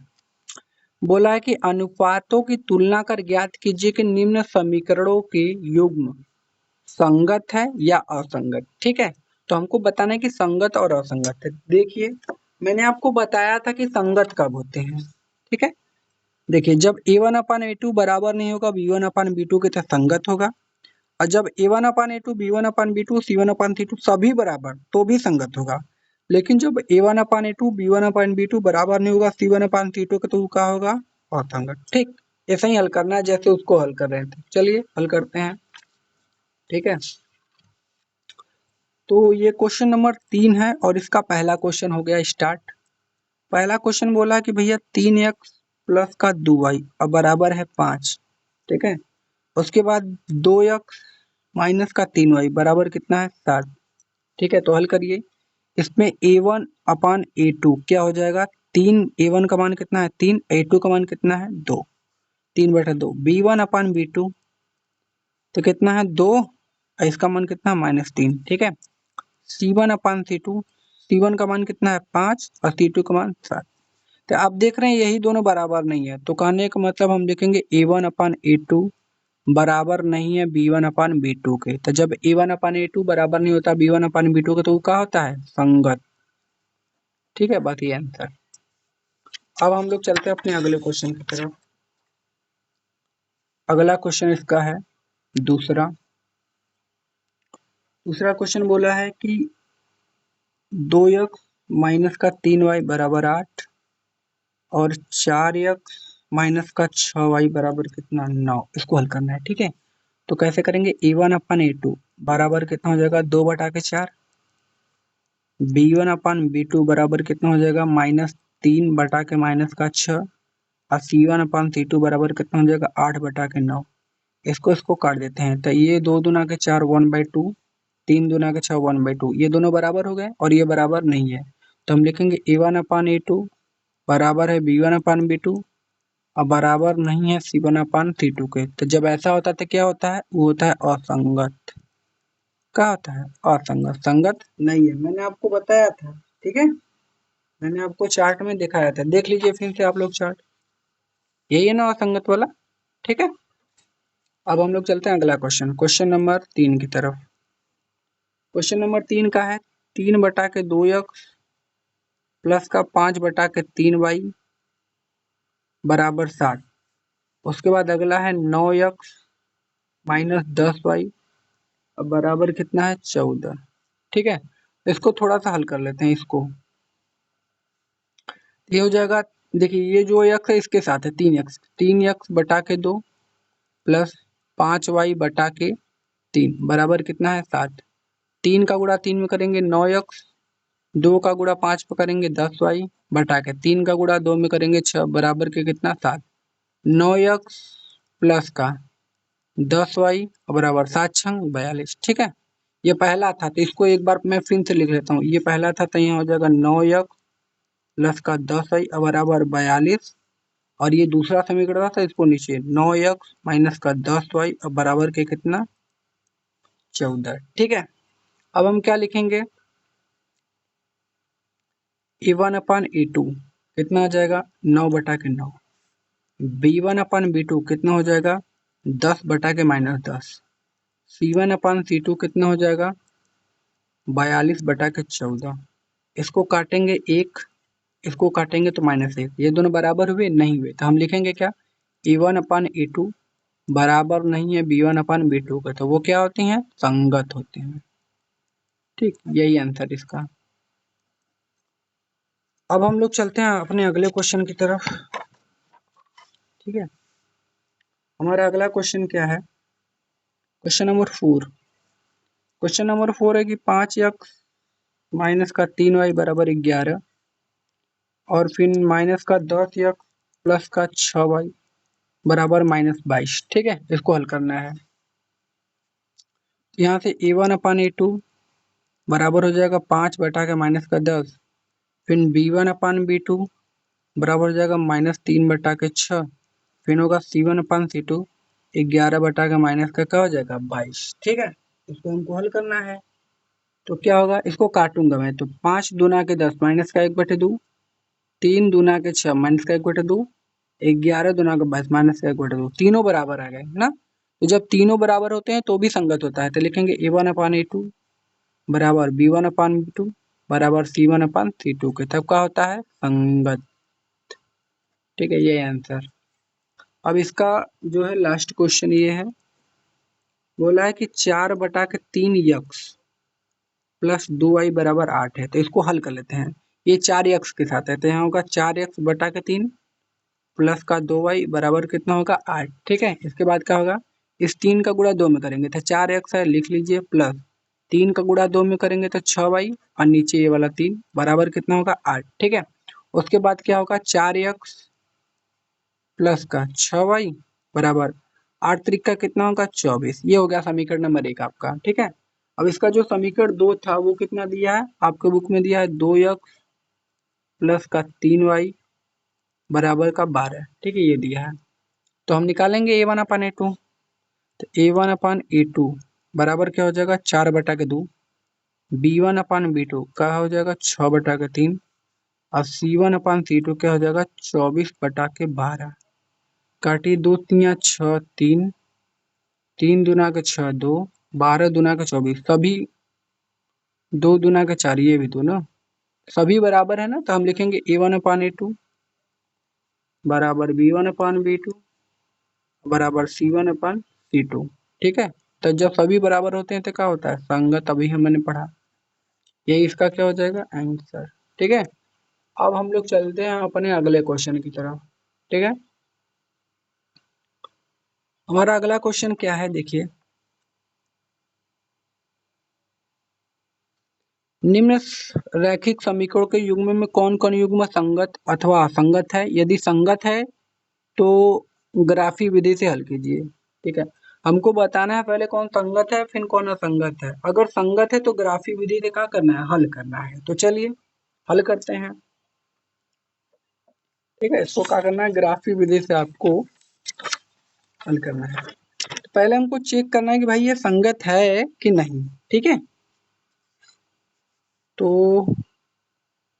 बोला है कि अनुपातों की तुलना कर ज्ञात कीजिए कि निम्न समीकरणों के युग्म संगत है या असंगत। ठीक है, तो हमको बताना है कि संगत और असंगत है। देखिए मैंने आपको बताया था कि संगत कब होते हैं। ठीक है, देखिए जब a1 अपान a2 बराबर नहीं होगा b1 अपान b2 के तो संगत होगा, और जब a1 upon a2 b1 upon b2 c1 upon c2 सभी बराबर तो भी संगत होगा। लेकिन जब a1 upon a2 b1 upon b2 बराबर नहीं होगा c1 अपान c2 के तो वो क्या होगा? असंगत। ठीक, ऐसा ही हल करना है जैसे उसको हल कर रहे थे। चलिए हल करते हैं। ठीक है, तो ये क्वेश्चन नंबर 3 है और इसका पहला क्वेश्चन हो गया स्टार्ट। पहला क्वेश्चन बोला कि भैया 3x प्लस का 2y अब बराबर है 5। ठीक है, उसके बाद 2x माइनस का 3y बराबर कितना है? 7। ठीक है, तो हल करिए। इसमें a1 अपान a2 क्या हो जाएगा? 3, a1 का मान कितना है? 3, a2 का मान कितना है? 2, 3/2। b1 अपान b2 तो कितना है? 2, और इसका मान कितना है? -3। ठीक है, C1 अपान C2, C1 का मान कितना है? 5, और C2 का मान 7। तो आप देख रहे हैं यही दोनों बराबर नहीं है, तो कहने का मतलब हम लिखेंगे A1 अपान A2 बराबर नहीं है B1 अपान B2 के। तो जब A1 अपान A2 बराबर नहीं होता B1 अपान B2 के तो वो क्या होता है? संगत। ठीक है, बात ये आंसर। अब हम लोग चलते हैं अपने अगले क्वेश्चन की तरफ। अगला क्वेश्चन इसका है दूसरा। दूसरा क्वेश्चन बोला है कि 2x माइनस का 3y बराबर 8, और 4x माइनस का 6y बराबर कितना? 9। इसको हल करना है। ठीक है, तो कैसे करेंगे, A1/A2 बराबर कितना हो जाएगा 2/4, B1/B2 बराबर कितना हो जाएगा -3/-6, और C1/C2 बराबर कितना हो जाएगा 8/9। इसको काट देते हैं, तो ये 2 दूना के 4 1/2, 3 दूना के 6 1/2, ये दोनों बराबर हो गए और ये बराबर नहीं है, तो हम लिखेंगे A1/A2 बराबर है B1/B2 और बराबर नहीं है C1/C2 के। तो जब ऐसा होता है तो क्या होता है, वो होता है असंगत। क्या होता है, असंगत, संगत नहीं है, मैंने आपको बताया था। ठीक है, मैंने आपको चार्ट में दिखाया था, देख लीजिए फिर से आप लोग चार्ट, यही है ना असंगत वाला। ठीक है, अब हम लोग चलते हैं अगला क्वेश्चन, क्वेश्चन नंबर 3 की तरफ। क्वेश्चन नंबर 3 का है 3/2x प्लस का 5/3y बराबर 7। उसके बाद अगला है 9x माइनस 10y बराबर कितना है 14। ठीक है, इसको थोड़ा सा हल कर लेते हैं इसको। ये हो जाएगा, देखिए ये जो x है इसके साथ है 3x/2 प्लस 5y/3 बराबर कितना है 7। 3 का गुणा 3 में करेंगे 9x, 2 का गुणा 5 पे करेंगे 10y/, 3 का गुणा 2 में करेंगे 6 बराबर के कितना 7। 9x प्लस का 10y बराबर 7×6 = 42। ठीक है, ये पहला था तो इसको एक बार मैं फिर से लिख लेता हूँ, ये पहला था तो यहाँ हो जाएगा 9x प्लस का 10y बराबर 42, और ये दूसरा समीकरण था इसको नीचे 9x माइनस का 10y बराबर के कितना 14। ठीक है, अब हम क्या लिखेंगे, A1/A2 कितना हो जाएगा 9/9, B1/B2 कितना हो जाएगा 10/-10, C1/C2 कितना हो जाएगा 42/14। इसको काटेंगे एक, इसको काटेंगे तो -1, ये दोनों बराबर हुए नहीं हुए, तो हम लिखेंगे क्या, A1/A2 बराबर नहीं है B1/B2 का, तो वो क्या होती हैं, संगत होते हैं। ठीक, यही आंसर इसका। अब हम लोग चलते हैं अपने अगले क्वेश्चन की तरफ। ठीक है, हमारा अगला क्वेश्चन क्या है, क्वेश्चन नंबर 4। क्वेश्चन नंबर 4 है कि 5x माइनस का 3y बराबर 11, और फिर माइनस का 10x प्लस का 6y बराबर -22। ठीक है, इसको हल करना है। यहाँ से A1/A2 बराबर हो जाएगा 5/-10, फिर B1/B2 बराबर हो जाएगा -3/6, फिर होगा C1/C2 11/-का क्या हो जाएगा 22। ठीक है, इसको हमको हल करना है, तो क्या होगा, इसको काटूंगा मैं, तो 5 दूना के 10 माइनस का 1/2, 3 दूना के 6 माइनस का 1/2, 11 दूना का 22 माइनस का 1/2, तीनों बराबर आ गए ना। तो जब तीनों बराबर होते हैं तो भी संगत होता है, तो लिखेंगे A1/A2 बराबर B1/B2 बराबर C1/C2 के, तब क्या होता है संगत। ठीक है, ये आंसर। अब इसका जो है लास्ट क्वेश्चन ये है, बोला है कि 4/3x प्लस 2y बराबर 8 है, तो इसको हल कर लेते हैं। ये 4x के साथ है, तो यहाँ होगा 4x/3 प्लस का 2y बराबर कितना होगा 8। ठीक है, इसके बाद क्या होगा, इस 3 का गुणा 2 में करेंगे तो 4x है, लिख लीजिए, प्लस 3 का गुणा 2 में करेंगे तो 6y, और नीचे ये वाला 3 बराबर कितना होगा 8। ठीक है, उसके बाद क्या होगा 4x प्लस का 6y बराबर 8 का कितना होगा 24। ये हो गया समीकरण नंबर 1 आपका। ठीक है, अब इसका जो समीकरण 2 था वो कितना दिया है, आपके बुक में दिया है 2x प्लस का 3y बराबर का 12। ठीक है, ये दिया है, तो हम निकालेंगे A1/A2, तो A1/A2 बराबर क्या हो जाएगा 4/2, B1/B2 क्या हो जाएगा 6/3, और C1/C2 क्या हो जाएगा 24/12। काटिए, 2 तिया 6, 3, 3 दूना के 6 2, 12 दूना के 24, सभी 2 दूना के 4, ये भी 2 ना, सभी बराबर है ना, तो हम लिखेंगे A1/A2 बराबर B1/B2 बराबर C1/C2। ठीक है, तो जब सभी बराबर होते हैं तो क्या होता है संगत, अभी हमने पढ़ा, यही इसका क्या हो जाएगा आंसर। ठीक है, अब हम लोग चलते हैं अपने अगले क्वेश्चन की तरफ। ठीक है, हमारा अगला क्वेश्चन क्या है, देखिए निम्न रैखिक समीकरणों के युग्म में कौन कौन युग्म संगत अथवा असंगत है। यदि संगत है तो ग्राफी विधि से हल कीजिए। ठीक है, हमको बताना है पहले कौन संगत है फिर कौन असंगत है। अगर संगत है तो ग्राफी विधि से क्या करना है, हल करना है। तो चलिए हल करते हैं। ठीक है, इसको क्या करना है, ग्राफी विधि से आपको हल करना है। तो पहले हमको चेक करना है कि भाई ये संगत है कि नहीं। ठीक है, तो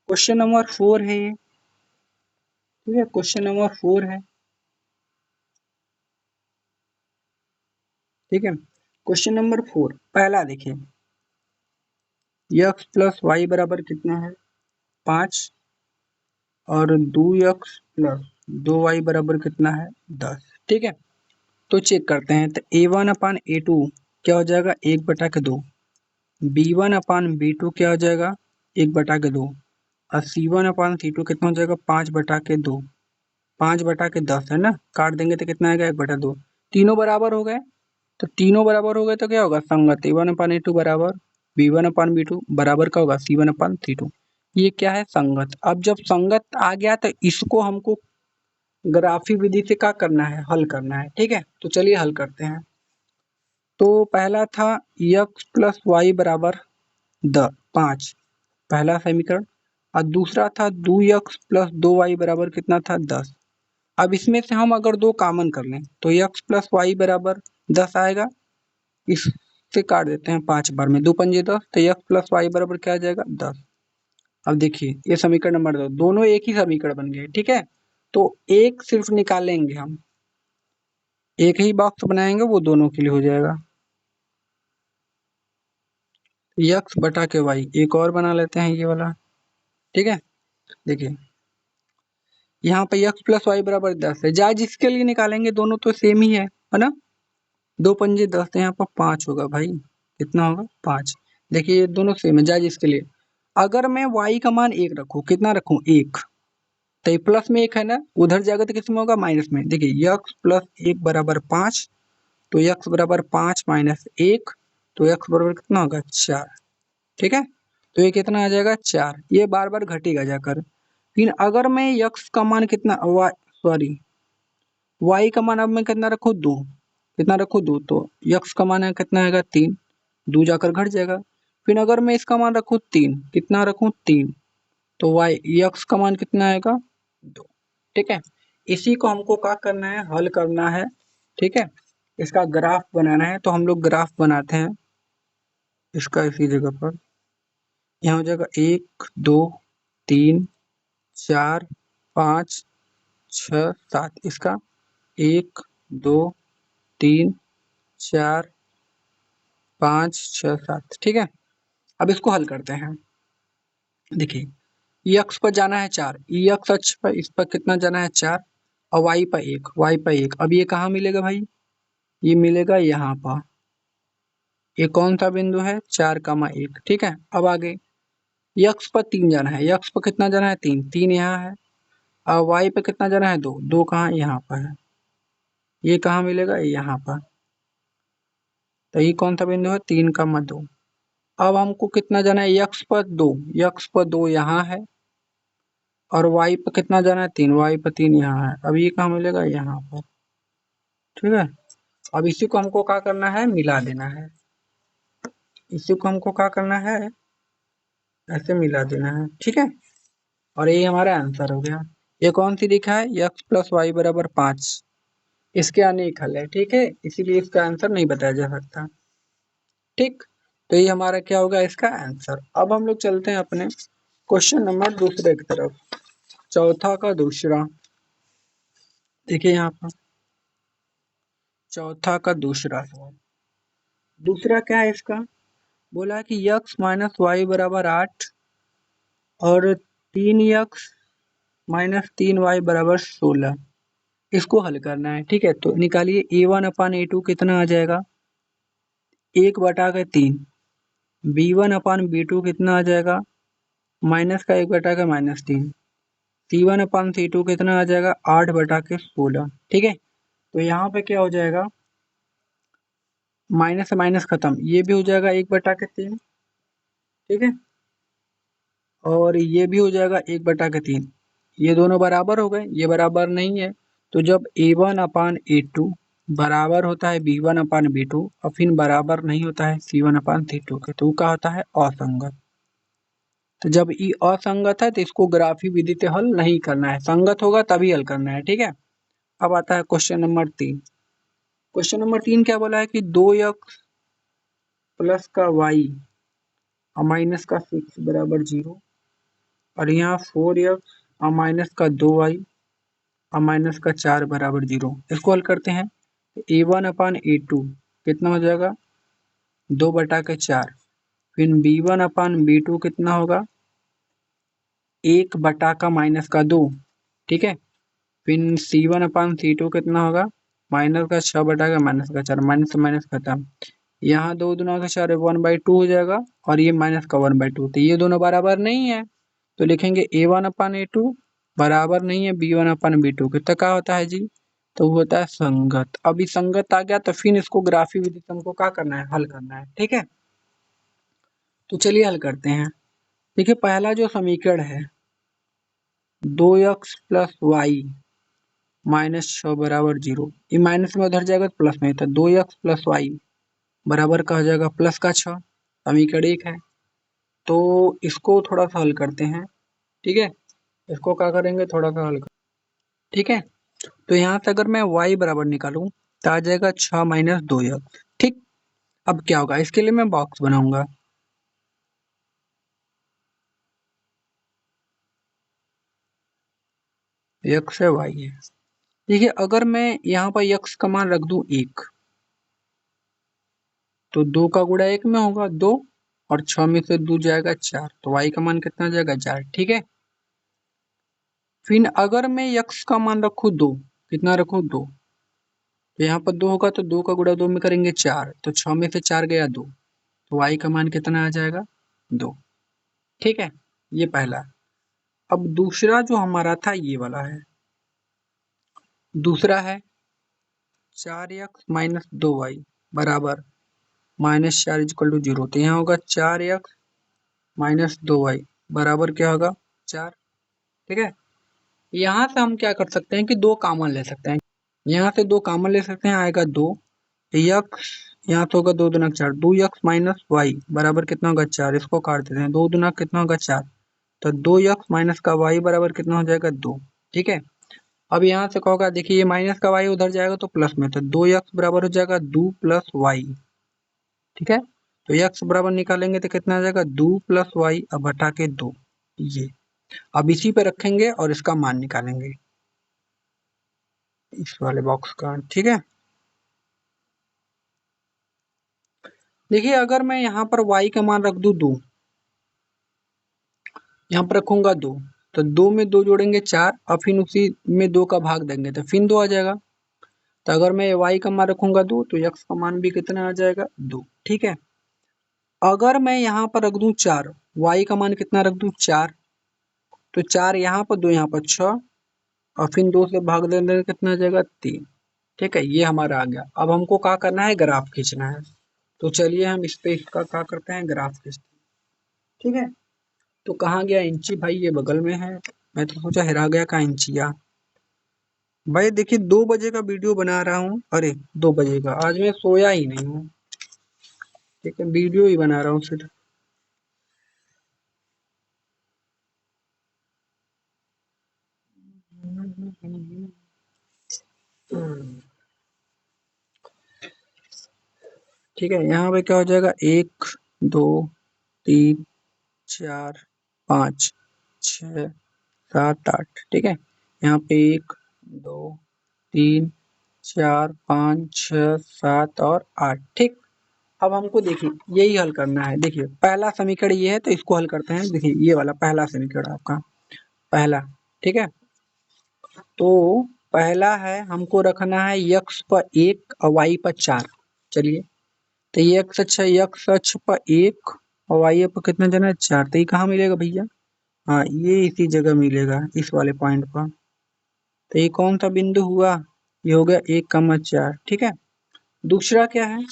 क्वेश्चन नंबर 4 है ये। ठीक है, क्वेश्चन नंबर 4 है। ठीक है, क्वेश्चन नंबर 4 पहला देखिए, x प्लस वाई बराबर कितना है 5 और 2x प्लस 2y बराबर कितना है 10। ठीक है, तो चेक करते हैं। तो a1/a2 क्या हो जाएगा 1/2, b1/b2 क्या हो जाएगा 1/2 और c1/c2 कितना हो जाएगा 5/2। 5/10 है ना, काट देंगे तो कितना आएगा 1/2। तीनों बराबर हो गए, तो तीनों बराबर हो गए तो क्या होगा संगत। a1/a2 बराबर b1/b2 बराबर का होगा c1/c2। ये क्या है संगत। अब जब संगत आ गया तो इसको हमको ग्राफी विधि से क्या करना है, हल करना है। ठीक है, तो चलिए हल करते हैं। तो पहला था x प्लस वाई बराबर 5, पहला समीकरण। और दूसरा था 2x प्लस 2y बराबर कितना था 10। अब इसमें से हम अगर दो कॉमन कर लें तो x प्लस वाई बराबर 10 आएगा। इससे काट देते हैं 5 बार में, 2 पंजे 10, तो x प्लस वाई बराबर क्या आ जाएगा 10। अब देखिए ये समीकरण नंबर 2, दोनों एक ही समीकरण बन गए। ठीक है, तो एक सिर्फ निकालेंगे हम, एक ही बॉक्स बनाएंगे वो दोनों के लिए हो जाएगा। यक्स बटा के वाई एक और बना लेते हैं ये वाला। ठीक है, देखिए यहाँ पे यक्स प्लस वाई बराबर 10 है, जाए जिसके लिए निकालेंगे दोनों तो सेम ही है ना। 2 पंजे 10, तो यहाँ पर 5 होगा भाई, कितना होगा 5। देखिए ये दोनों सेम है, जाए जिसके लिए। अगर मैं y का मान 1 रखूँ, कितना रखूँ 1, तो ये प्लस में 1 है ना, उधर जाएगा तो किसमें होगा माइनस में। देखिए यक्स प्लस 1 बराबर 5, तो यक्स बराबर 5 माइनस 1, तो यक्स बराबर कितना होगा 4। ठीक है, तो ये कितना आ जाएगा 4, ये बार बार घटेगा जाकर। फिर अगर मैं यक्स का मान कितना सॉरी वाई का मान अब मैं कितना रखूँ 2, कितना रखूँ 2, तो यक्स का मान है कितना आएगा 3, 2 जाकर घट जाएगा। फिर अगर मैं इसका मान रखूँ 3, कितना रखूँ 3, तो वाई यक्स का मान कितना आएगा 2। ठीक है, इसी को हमको क्या करना है, हल करना है। ठीक है, इसका ग्राफ बनाना है, तो हम लोग ग्राफ बनाते हैं इसका इसी जगह पर। यहाँ हो जाएगा 1 2 3 4 5 6 7, इसका 1 2 3 4 5 6 7। ठीक है, अब इसको हल करते हैं। देखिए यक्स पर जाना है 4, यक्स अक्ष पर इस पर कितना जाना है 4, और वाई पर 1, वाई पर 1। अब ये कहाँ मिलेगा भाई, ये मिलेगा यहाँ पर। ये कौन सा बिंदु है 4,1। ठीक है, अब आगे यक्स पर 3 जाना है, यक्स पर कितना जाना है 3, 3 यहाँ है। और वाई पे कितना जाना है 2, 2 कहाँ यहाँ पर है। ये कहाँ मिलेगा यहाँ पर, तो ये कौन सा बिंदु है 3,2। अब हमको कितना जाना है यक्स पर 2, यक्स पर 2 यहाँ है। और वाई पर कितना जाना है 3, वाई पर 3 यहाँ है। अब ये कहाँ मिलेगा यहाँ पर। ठीक है, अब इसी को हमको क्या करना है, मिला देना है। इसी को हमको क्या करना है, ऐसे मिला देना है। ठीक है, और ये हमारा आंसर हो गया। ये कौन सी लिखा है x प्लस वाई बराबर 5, इसके अनेक हल है। ठीक है, इसीलिए इसका आंसर नहीं बताया जा सकता। ठीक, तो ये हमारा क्या होगा इसका आंसर। अब हम लोग चलते हैं अपने क्वेश्चन नंबर दूसरे की तरफ, चौथा का दूसरा। देखिए यहाँ पर चौथा का दूसरा सवाल, दूसरा क्या है इसका, बोला कि यक्स माइनस वाई बराबर 8 और 3x माइनस 3y बराबर 16, इसको हल करना है। ठीक है, तो निकालिए a1/a2 कितना आ जाएगा 1/3, b1/b2 कितना आ जाएगा माइनस का 1/-3, c1/c2 कितना आ जाएगा 8/16। ठीक है, तो यहाँ पे क्या हो जाएगा, माइनस से माइनस खत्म, ये भी हो जाएगा 1/3, ठीक है, और ये भी हो जाएगा 1/3। ये दोनों बराबर हो गए, ये बराबर नहीं है। तो जब A1/A2 बराबर होता है B1/B2 और फिर बराबर नहीं होता है C1/C2 के, तो क्या होता है, असंगत। तो जब ये असंगत है तो इसको ग्राफी विधि से हल नहीं करना है, संगत होगा तभी हल करना है, ठीक है। अब आता है क्वेश्चन नंबर 3। क्वेश्चन नंबर 3 क्या बोला है कि 2x प्लस का वाई और माइनस का 6 बराबर 0, और यहाँ 4x और माइनस का 2y और माइनस का 4 बराबर 0। इसको हल करते हैं। A1/A2 कितना हो जाएगा, 2/4। फिर B1/B2 कितना होगा, 1/(-2), ठीक है। फिर C1/C2 कितना होगा, माइनस का 6/(-4), माइनस से माइनस खत्म। यहाँ 2×2 1/2 हो जाएगा, और ये माइनस का 1/2, तो ये दोनों बराबर नहीं है, तो लिखेंगे A1/A2 बराबर नहीं है B1/B2 के, तो क्या होता है जी, तो वो होता है संगत। अभी संगत आ गया तो फिर इसको ग्राफी विधि से हमको क्या करना है, हल करना है, ठीक है। तो चलिए हल करते हैं। देखिए पहला जो समीकरण है 2x प्लस वाई माइनस 6 बराबर 0, ये माइनस में उधर जाएगा तो प्लस में, तो 2x प्लस वाई बराबर का हो जाएगा प्लस का 6, समीकरण 1 है। तो इसको थोड़ा सा हल करते हैं, ठीक है। इसको क्या करेंगे, थोड़ा सा हल कर, ठीक है। तो यहाँ से अगर मैं y बराबर निकालूं तो आ जाएगा 6 माइनस 2x, ठीक। अब क्या होगा, इसके लिए मैं बॉक्स बनाऊंगा। x है, y है। देखिए अगर मैं यहाँ पर x का मान रख दूं 1, तो 2 का गुणा 1 में होगा 2, और 6 में से 2 जाएगा 4, तो y का मान कितना जाएगा 4, ठीक है। फिर अगर मैं x का मान रखूं 2, कितना रखूं 2, तो यहाँ पर 2 होगा तो 2 का गुणा 2 में करेंगे 4, तो 6 में से 4 गया 2, तो y का मान कितना आ जाएगा 2, ठीक है। ये पहला। अब दूसरा जो हमारा था ये वाला है, दूसरा है 4x माइनस 2y बराबर -4 = 0, तो यहाँ होगा 4x माइनस 2y बराबर क्या होगा 4, ठीक है। यहाँ से हम क्या कर सकते हैं कि दो कॉमन ले सकते हैं, यहाँ से दो कॉमन ले सकते हैं, आएगा 2 x, यहाँ से होगा 2×4, 2x माइनस वाई बराबर कितना होगा 4, इसको काट देते हैं, 2×2 कितना होगा 4, तो 2x माइनस का वाई बराबर कितना हो जाएगा 2, ठीक है। अब यहाँ से क्या होगा, देखिए ये माइनस का वाई उधर जाएगा तो प्लस में, तो 2x बराबर हो जाएगा 2 प्लस वाई, ठीक है। तो x बराबर निकालेंगे तो कितना आ जाएगा 2 प्लस वाई, अब हटा के 2, ये अब इसी पे रखेंगे और इसका मान निकालेंगे इस वाले बॉक्स का, ठीक है। देखिए अगर मैं यहाँ पर y का मान रख दूं 2, यहाँ पर रखूंगा 2, तो 2 में 2 जोड़ेंगे 4, और फिर उसी में 2 का भाग देंगे तो फिर 2 आ जाएगा। तो अगर मैं y का मान रखूंगा 2 तो x का मान भी कितना आ जाएगा 2, ठीक है। अगर मैं यहाँ पर रख दूं 4, y का मान कितना रख दूं 4, तो 4 यहाँ पर 2 यहाँ पर 6, और फिर 2 से भाग देने से कितना आ जाएगा 3, ठीक है। ये हमारा आ गया। अब हमको क्या करना है, ग्राफ खींचना है। तो चलिए हम इस पे इसका क्या करते हैं, ग्राफ खींचते हैं, ठीक है। तो कहाँ गया इंची भाई, ये बगल में है, मैं तो सोचा हेरा गया कहाँ इंचिया। भाई देखिए 2 बजे का वीडियो बना रहा हूँ, अरे 2 बजे का, आज मैं सोया ही नहीं हूँ, ठीक है, वीडियो ही बना रहा हूँ सिर्फ। ठीक है, यहाँ पे क्या हो जाएगा, 1 2 3 4 5 6 7 8, ठीक है। यहाँ पे 1 2 3 4 5 6 7 और 8, ठीक। अब हमको देखिए यही हल करना है। देखिए पहला समीकरण ये है तो इसको हल करते हैं। देखिए ये वाला पहला समीकरण आपका पहला, ठीक है। तो पहला है हमको रखना है x पर 1 और y पर 4। चलिए तो ये x अक्ष पर 1 और y पर कितना जाना है 4, तो ये कहाँ मिलेगा भैया, हाँ ये इसी जगह मिलेगा, इस वाले पॉइंट पर। तो ये कौन सा बिंदु हुआ, ये हो गया 1,4। ठीक है, दूसरा क्या है,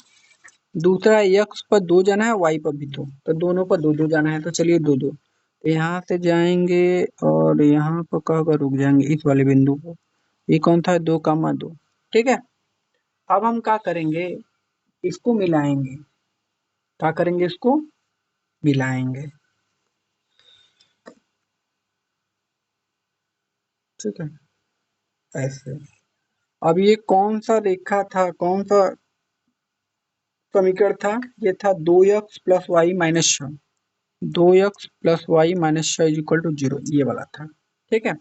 दूसरा x पर 2 जाना है, y पर भी 2, तो दोनों पर 2 2 जाना है, तो चलिए 2 2, तो यहाँ से जाएंगे और यहाँ पर कहकर रुक जाएंगे इस वाले बिंदु पर। ये कौन था, 2,2। ठीक है, अब हम क्या करेंगे, इसको मिलाएंगे। क्या करेंगे, इसको मिलाएंगे। ठीक है, ऐसे। अब ये कौन सा रेखा था, कौन सा समीकरण था, ये था 2x plus y minus 6। 2x plus y minus 6 is equal to 0, ये वाला था। ठीक है,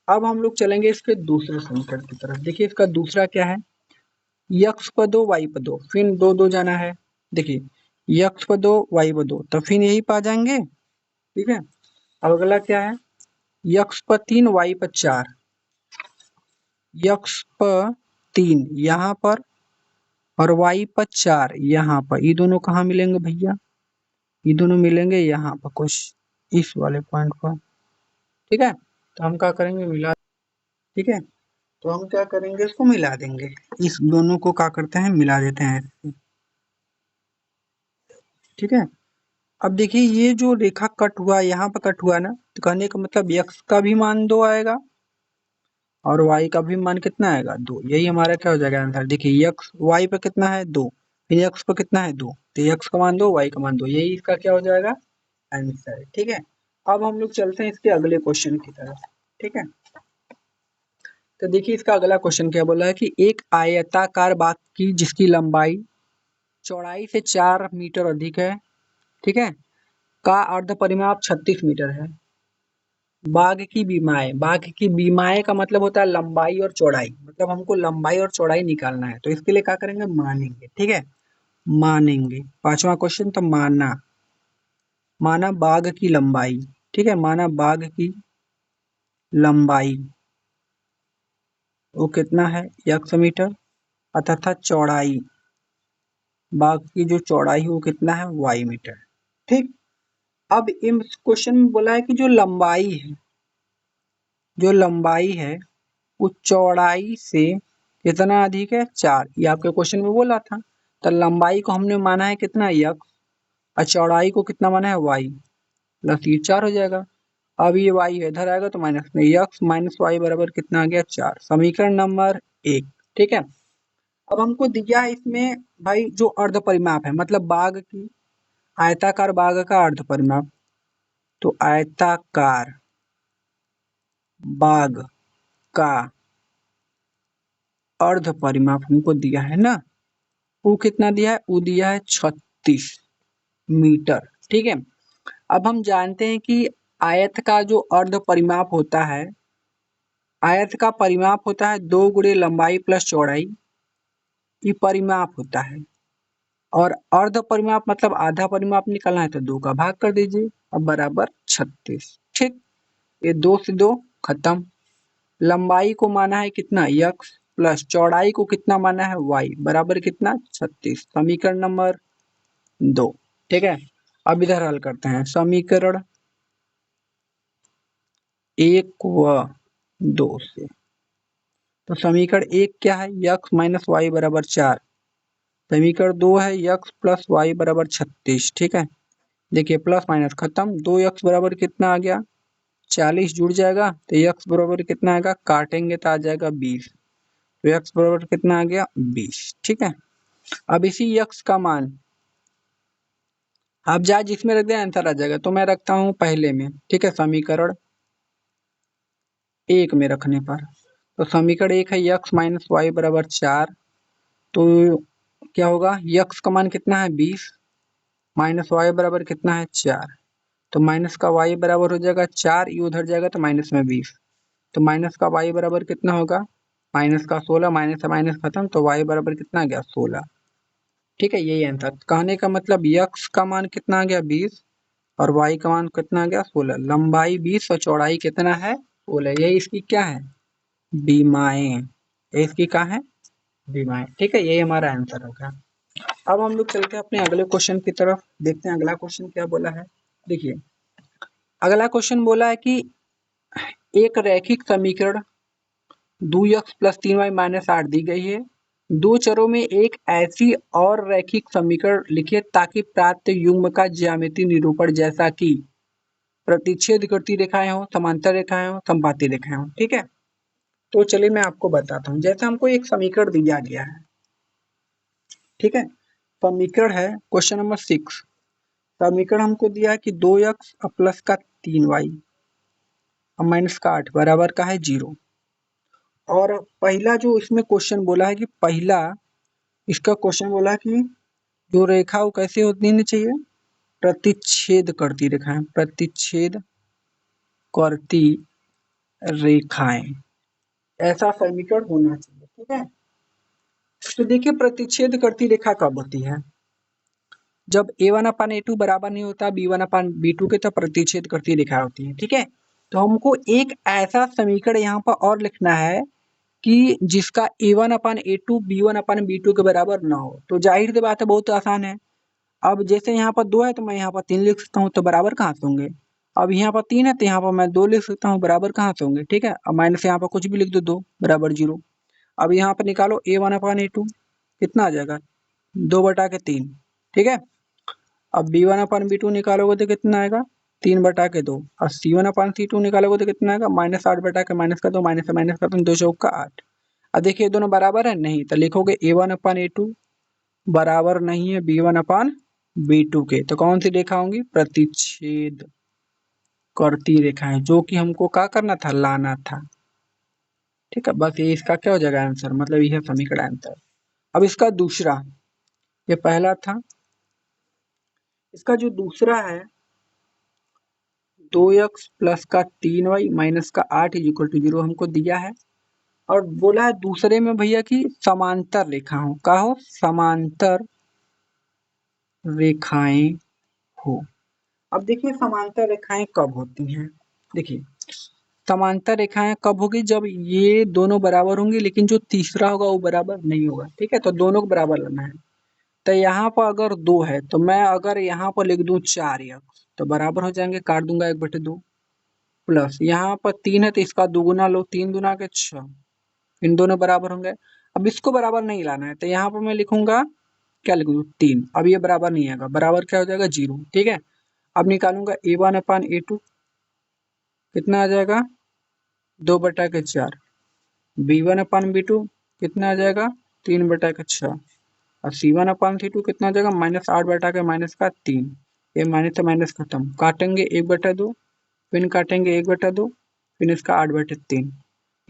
अब हम लोग चलेंगे इसके दूसरे समीकरण की तरफ। देखिए इसका दूसरा क्या है, x पर 2 y पर 2, फिर 2 2 जाना है। देखिए x पर 2 y पर 2, तो फिर यही पा जाएंगे। ठीक है, अब अगला क्या है, x पर 3 y पर 4, x पर 3 यहाँ पर और y पर 4 यहाँ पर, ये दोनों कहाँ मिलेंगे भैया, ये दोनों मिलेंगे यहाँ पर कुछ इस वाले पॉइंट पर। ठीक है, तो हम क्या करेंगे, मिला। ठीक है, तो हम क्या करेंगे, इसको मिला देंगे, इस दोनों को क्या करते हैं, मिला देते हैं ऐसे। ठीक है, अब देखिए ये जो रेखा कट हुआ, यहाँ पर कट हुआ ना, तो कहने का मतलब x का भी मान 2 आएगा और y का भी मान कितना आएगा, 2। यही हमारा क्या हो जाएगा आंसर। देखिए x y पे कितना है, 2, फिर x पे कितना है, 2, तो x का मान 2, y का मान 2, यही इसका क्या हो जाएगा, आंसर। ठीक है, अब हम लोग चलते हैं इसके अगले क्वेश्चन की तरफ। ठीक है, तो देखिए इसका अगला क्वेश्चन क्या बोला है कि एक आयताकार बाग की जिसकी लंबाई चौड़ाई से 4 मीटर अधिक है, ठीक है, का अर्ध परिमाप 36 मीटर है। बाघ की बीमाएं, बाघ की बीमाएं का मतलब होता है लंबाई और चौड़ाई, मतलब हमको लंबाई और चौड़ाई निकालना है, तो इसके लिए क्या करेंगे, मानेंगे। ठीक है, मानेंगे, पांचवा क्वेश्चन, तो माना, माना बाघ की लंबाई। ठीक है, माना बाघ की लंबाई वो कितना है, 100 मीटर, तथा चौड़ाई, बाघ की जो चौड़ाई है वो कितना है, y मीटर। ठीक, अब इस क्वेश्चन में बोला है कि जो लंबाई है, जो लंबाई है वो चौड़ाई से कितना अधिक है, 4, ये आपके क्वेश्चन में बोला था। तो लंबाई को हमने माना है कितना, x, और चौड़ाई को कितना माना है, y, प्लस ये 4 हो जाएगा। अब ये y है, इधर आएगा तो माइनस में, x माइनस वाई बराबर कितना आ गया, 4, समीकरण नंबर 1। ठीक है, अब हमको दिया है इसमें भाई जो अर्ध परिमाप है, मतलब बाघ की, आयताकार बाघ का अर्ध परिमाप, तो आयताकार बाघ का अर्ध परिमाप हमको दिया है ना, वो कितना दिया है, वो दिया है 36 मीटर। ठीक है, अब हम जानते हैं कि आयत का जो अर्ध परिमाप होता है, आयत का परिमाप होता है 2 गुणे लंबाई प्लस चौड़ाई, ये परिमाप होता है। और अर्ध परिमाप मतलब आधा परिमाप निकालना है, तो 2 का भाग कर दीजिए, अब बराबर 36। ठीक, ये 2 से 2 खत्म। लंबाई को माना है कितना, x, प्लस चौड़ाई को कितना माना है, y, बराबर कितना, 36, समीकरण नंबर 2। ठीक है, अब इधर हल करते हैं, समीकरण 1 व 2 से। तो समीकरण 1 क्या है, x माइनस वाई बराबर 4, समीकरण 2 है x प्लस वाई बराबर 36। ठीक है, देखिए प्लस माइनस खत्म, 2x बराबर कितना आ गया, 40 जुड़ जाएगा, तो x बराबर कितना आएगा, काटेंगे तो आ जाएगा 20, तो x बराबर कितना आ गया, 20। ठीक है, अब इसी x का मान आप जहाँ जिसमें रख दे आंसर आ जाएगा, तो मैं रखता हूँ पहले में। ठीक है, समीकरण 1 में रखने पर, तो समीकरण 1 है x माइनस वाई बराबर 4, तो क्या होगा, x का मान कितना है, 20, माइनस वाई बराबर कितना है, 4, तो माइनस का y बराबर हो जाएगा 4, ये उधर जाएगा तो माइनस में 20, तो माइनस का y बराबर कितना होगा, माइनस का 16, माइनस से माइनस खत्म, तो y बराबर कितना आ गया, 16। ठीक है, यही आंसर, कहने का मतलब x का मान कितना आ गया, 20, और y का मान कितना आ गया, 16, लंबाई 20 और चौड़ाई कितना है, 16, यही इसकी क्या है, बीमाएं, ये इसकी क्या है, बीमाएं। ठीक है, यही हमारा आंसर होगा। अब हम लोग चलते हैं अपने अगले क्वेश्चन की तरफ, देखते हैं अगला क्वेश्चन क्या बोला है। देखिए अगला क्वेश्चन बोला है कि एक रैखिक समीकरण 2x+3y-8 दी गई है। दो चरों में एक ऐसी और रैखिक समीकरण लिखिए ताकि प्राप्त युग्म का ज्यामितीय निरूपण जैसा कि प्रतिच्छेद करती रेखाएं हो, समांतर रेखाएं हो, संपाती रेखाएं हो। ठीक है, तो चलिए मैं आपको बताता हूँ। जैसे हमको एक समीकरण दिया गया है, ठीक है, समीकरण है क्वेश्चन नंबर 6। समीकरण हमको दिया है कि 2x प्लस का 3y माइनस का 8 बराबर का है 0। और पहला जो इसमें क्वेश्चन बोला है कि पहला इसका क्वेश्चन बोला है कि जो रेखा वो कैसे होनी चाहिए, प्रतिच्छेद करती रेखाएं, प्रतिच्छेद करती रेखाएं, ऐसा समीकरण होना चाहिए। ठीक है, तो देखिए प्रतिच्छेद करती रेखा कब होती है, जब a1/a2 बराबर नहीं होता b1/b2 के, तो प्रतिच्छेद करती रेखा होती है। ठीक है, तो हमको एक ऐसा समीकरण यहाँ पर और लिखना है कि जिसका a1/a2 b1/b2 के बराबर ना हो। तो जाहिर सी बात है, बहुत आसान है। अब जैसे यहाँ पर 2 है तो मैं यहाँ पर 3 लिख सकता हूँ, तो बराबर कहाँ से होंगे। अब यहाँ पर 3 है तो यहाँ पर मैं 2 लिख सकता हूँ, बराबर कहाँ से होंगे। ठीक है, अब माइनस यहाँ पर कुछ भी लिख दो, 2 बराबर 0। अब यहाँ पर निकालो a1/a2 कितना आ जाएगा, 2/3। ठीक है, अब b1/b2 निकालोगे तो कितना आएगा, 3/2। और c1/c2 निकालोगे तो कितना आएगा, -8/-2 माइनस से माइनस खत्म, 2 चौका 8। अब देखिए दोनों बराबर है नहीं, तो लिखोगे a1/a2 बराबर नहीं है b1/b2 के, तो कौन सी रेखा होंगी, प्रतिच्छेद करती रेखाएं, जो कि हमको क्या करना था, लाना था। ठीक है, बस ये इसका क्या हो जाएगा आंसर, मतलब यह समीकरण आंसर। अब इसका दूसरा, ये पहला था, इसका जो दूसरा है 2x प्लस का 3y माइनस का 8 इज इक्वल टू 0 हमको दिया है। और बोला है दूसरे में भैया कि समांतर रेखा हो, का हो, समांतर रेखाएं हो। अब देखिए समांतर रेखाएं कब होती हैं, देखिए समांतर रेखाएं कब होगी, जब ये दोनों बराबर होंगी लेकिन जो तीसरा होगा वो बराबर नहीं होगा। ठीक है, तो दोनों को बराबर लाना है। तो यहाँ पर अगर 2 है तो मैं अगर यहाँ पर लिख दूं 4x तो बराबर हो जाएंगे, काट दूंगा 1/2। प्लस यहाँ पर 3 है तो इसका दुगुना लो, 3 दूना के 6, इन दोनों बराबर होंगे। अब इसको बराबर नहीं लाना है तो यहाँ पर मैं लिखूंगा, क्या लिखूंगा, 3। अब ये बराबर नहीं आएगा, बराबर क्या हो जाएगा, 0। ठीक है, अब निकालूंगा a1/a2 कितना आ जाएगा, 2/4। b1/b2 कितना आ जाएगा, 3/6। और c1/c2 कितना आ जाएगा, -8/-3। ये माइनस से माइनस खत्म, काटेंगे 1/2, फिर काटेंगे 1/2, फिर इसका 8/3।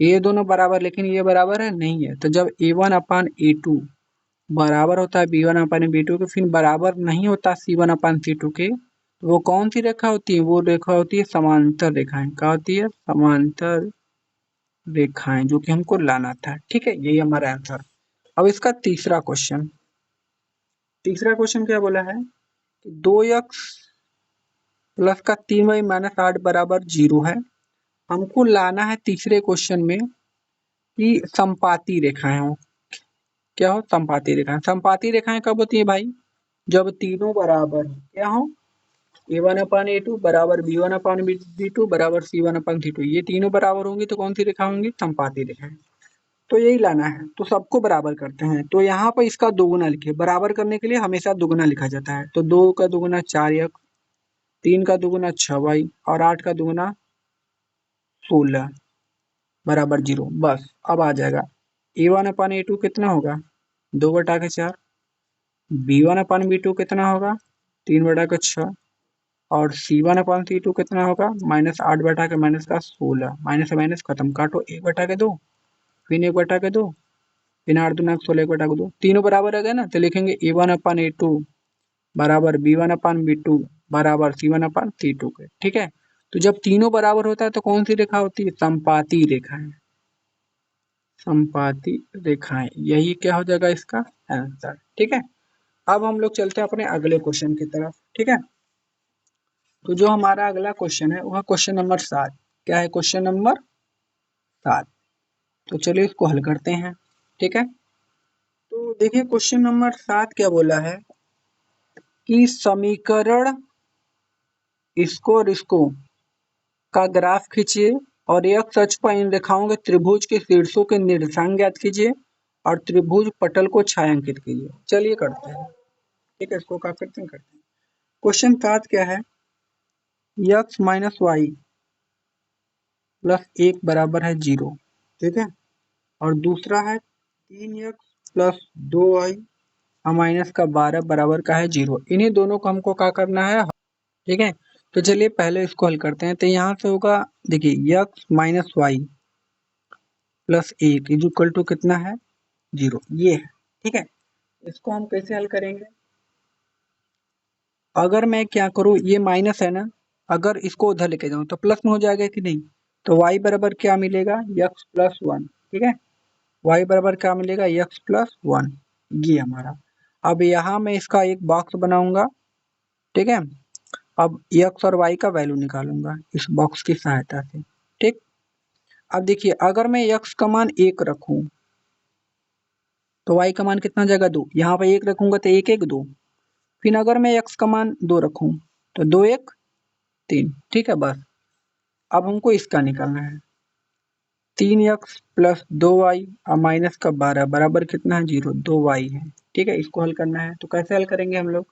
ये दोनों बराबर, लेकिन ये बराबर है नहीं है। तो जब a1/a2 बराबर होता है b1/b2 के, फिर बराबर नहीं होता c1/c2 के, तो वो कौन सी रेखा होती है, वो रेखा होती है समांतर रेखाएं। क्या होती है, समांतर रेखाएं, जो कि हमको लाना था। ठीक है, यही हमारा आंसर। अब इसका तीसरा क्वेश्चन, तीसरा क्वेश्चन क्या बोला है कि 2x प्लस का 3y माइनस 8 बराबर 0 है। हमको लाना है तीसरे क्वेश्चन में कि संपाती रेखाएं हो, क्या हो, संपाती रेखाएं। संपाती रेखाएं कब होती है भाई, जब तीनों बराबर हो, क्या हो, a1/a2 बराबर b1/b2 बराबर c1/c2, ये तीनों बराबर होंगी तो कौन सी रेखा होंगी, संपाती रेखाएं। तो यही लाना है, तो सबको बराबर करते हैं। तो यहाँ पर इसका दोगुना लिखिए, बराबर करने के लिए हमेशा दोगुना लिखा जाता है। तो 2 का दोगुना 4x, 3 का दोगुना 6y और 8 का दोगुना 16 बराबर 0। बस अब आ जाएगा a1/a2 कितना होगा, 2/4। b1/b2 कितना होगा, 3/6। और c1/c2 कितना होगा, -8/-16, माइनस से माइनस खत्म, काटो 1/2, फिर 1/2, फिर 8 दूना 16, 1/2, तीनों बराबर आ गए ना, तो लिखेंगे a1/a2 बराबर b1/b2 बराबर c1/c2 के। ठीक है, तो जब तीनों बराबर होता है तो कौन सी रेखा होती है, संपाती रेखाएं, संपाती रेखाएं, यही क्या हो जाएगा इसका आंसर। ठीक है, अब हम लोग चलते हैं अपने अगले क्वेश्चन की तरफ। ठीक है, तो जो हमारा अगला क्वेश्चन है वह क्वेश्चन नंबर 7। क्या है, क्वेश्चन नंबर 7। तो चलिए इसको हल करते हैं। ठीक है, तो देखिए क्वेश्चन नंबर 7 क्या बोला है कि समीकरण इसको और इसको का ग्राफ खींचिए और एक्स अक्ष पर इन रेखाओं के त्रिभुज के शीर्षों के निर्देशांक ज्ञात कीजिए और त्रिभुज पटल को छायांकित कीजिए। चलिए करते हैं। ठीक है, इसको क्या करते हैं। क्वेश्चन 7 क्या है, एक्स माइनस वाई प्लस 1 बराबर है 0। ठीक है, और दूसरा है 3x प्लस 2y माइनस का 12 बराबर का है 0। इन्हीं दोनों को हमको क्या करना है। ठीक है, तो चलिए पहले इसको हल करते हैं। तो यहाँ से होगा, देखिए x minus y plus 1 is equal to कितना है 0, ये है। ठीक है, इसको हम कैसे हल करेंगे। अगर मैं क्या करूँ, ये माइनस है ना, अगर इसको उधर लेके जाऊँ तो प्लस में हो जाएगा कि नहीं। तो y बराबर क्या मिलेगा, x प्लस 1। ठीक है, y बराबर क्या मिलेगा, x प्लस 1, ये हमारा। अब यहाँ मैं इसका एक बॉक्स बनाऊंगा। ठीक है, अब x और y का वैल्यू निकालूंगा इस बॉक्स की सहायता से। ठीक, अब देखिए अगर मैं x का मान 1 रखूं तो y का मान कितना जाएगा 2। यहाँ पे 1 रखूंगा तो 1 1 2। फिर अगर मैं x का मान 2 रखूं तो 2 1 3। ठीक है, बस अब हमको इसका निकालना है। 3x प्लस 2y और माइनस का 12 बराबर कितना है 0, 2y है। ठीक है, इसको हल करना है। तो कैसे हल करेंगे हम लोग।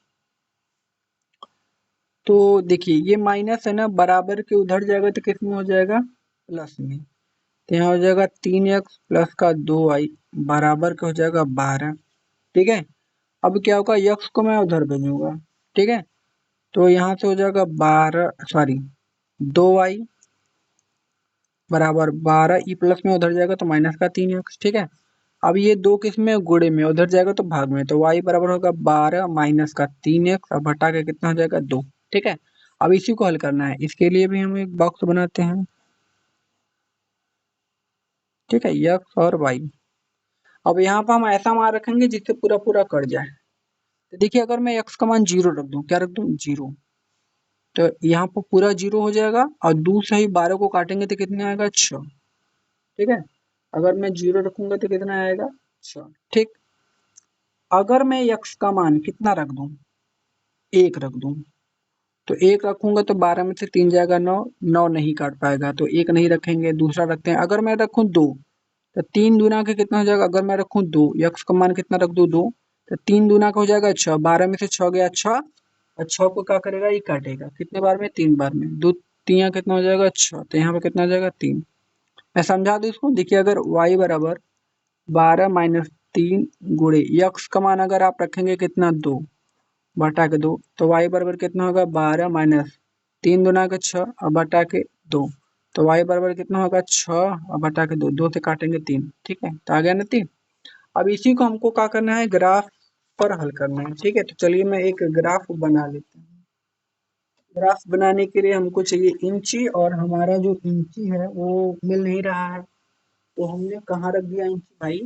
तो देखिए ये माइनस है ना, बराबर के उधर जाएगा तो किस में हो जाएगा, प्लस में। तो यहाँ हो जाएगा 3x प्लस का 2y बराबर का हो जाएगा 12। ठीक है, अब क्या होगा, x को मैं उधर भेजूंगा। ठीक है, तो यहाँ से हो जाएगा 12 सॉरी 2y बराबर 12 ई प्लस में उधर जाएगा तो माइनस का 3x। ठीक है, अब ये दो किस में, गुणे में, उधर जाएगा तो भाग में। तो y बराबर होगा 12 माइनस का 3x, अब हटा के कितना हो जाएगा 2। ठीक है, अब इसी को हल करना है। इसके लिए भी हम एक बॉक्स बनाते हैं। ठीक है, x और y। अब यहाँ पर हम ऐसा मान रखेंगे जिससे पूरा पूरा कट जाए। तो देखिए अगर मैं x का मान 0 रख दूं, क्या रख दूं 0, तो यहाँ पर पूरा 0 हो जाएगा और 2 से ही 12 को काटेंगे तो कितना आएगा 6। ठीक है, अगर मैं 0 रखूंगा तो कितना आएगा 6। ठीक, अगर मैं x का मान कितना रख दूं, 1 रख दूं, तो 1 रखूंगा तो 12 में से 3 जाएगा 9, 9 नहीं काट पाएगा तो 1 नहीं रखेंगे। दूसरा रखते हैं, अगर मैं रखूं 2 तो 3 दूना के कितना हो जाएगा, अगर मैं रखूं 2, x का मान कितना रख दूं 2, तो 3 दूना का हो जाएगा 6, 12 में से 6 गया 6, और 6 को क्या करेगा, ये काटेगा कितने बार में, 3 बार में। 2 3 कितना हो जाएगा 6, तो यहाँ पे कितना हो जाएगा 3। मैं समझा दूं इसको। देखिए अगर y बराबर 12 माइनस 3 गुणे x का मान अगर आप रखेंगे कितना 2 बटा के 2, तो y बराबर कितना होगा 12 माइनस 3 दुना के 6 और बटा के 2, तो y बराबर कितना होगा 6 और बटा के 2, 2 से काटेंगे 3। ठीक है, तो आ गया ना 3। अब इसी को हमको क्या करना है, ग्राफ पर हल करना है। ठीक है, तो चलिए मैं एक ग्राफ बना लेता हूँ। ग्राफ बनाने के लिए हमको चाहिए इंची, और हमारा जो इंची है वो मिल नहीं रहा है। तो हमने कहाँ रख दिया इंची भाई,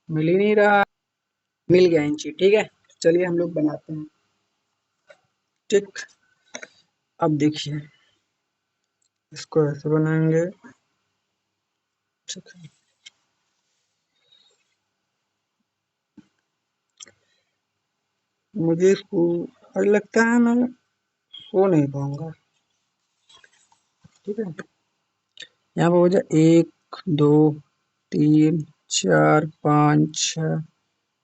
मिल ही नहीं रहा। मिल गया इंची। ठीक है, चलिए हम लोग बनाते हैं। ठीक, अब देखिए इसको ऐसे बनाएंगे। ठीक है, मुझे इसको लगता है मैं सो नहीं पाऊंगा। ठीक है, यहाँ पर हो जाए 1 2 3 4 5 6,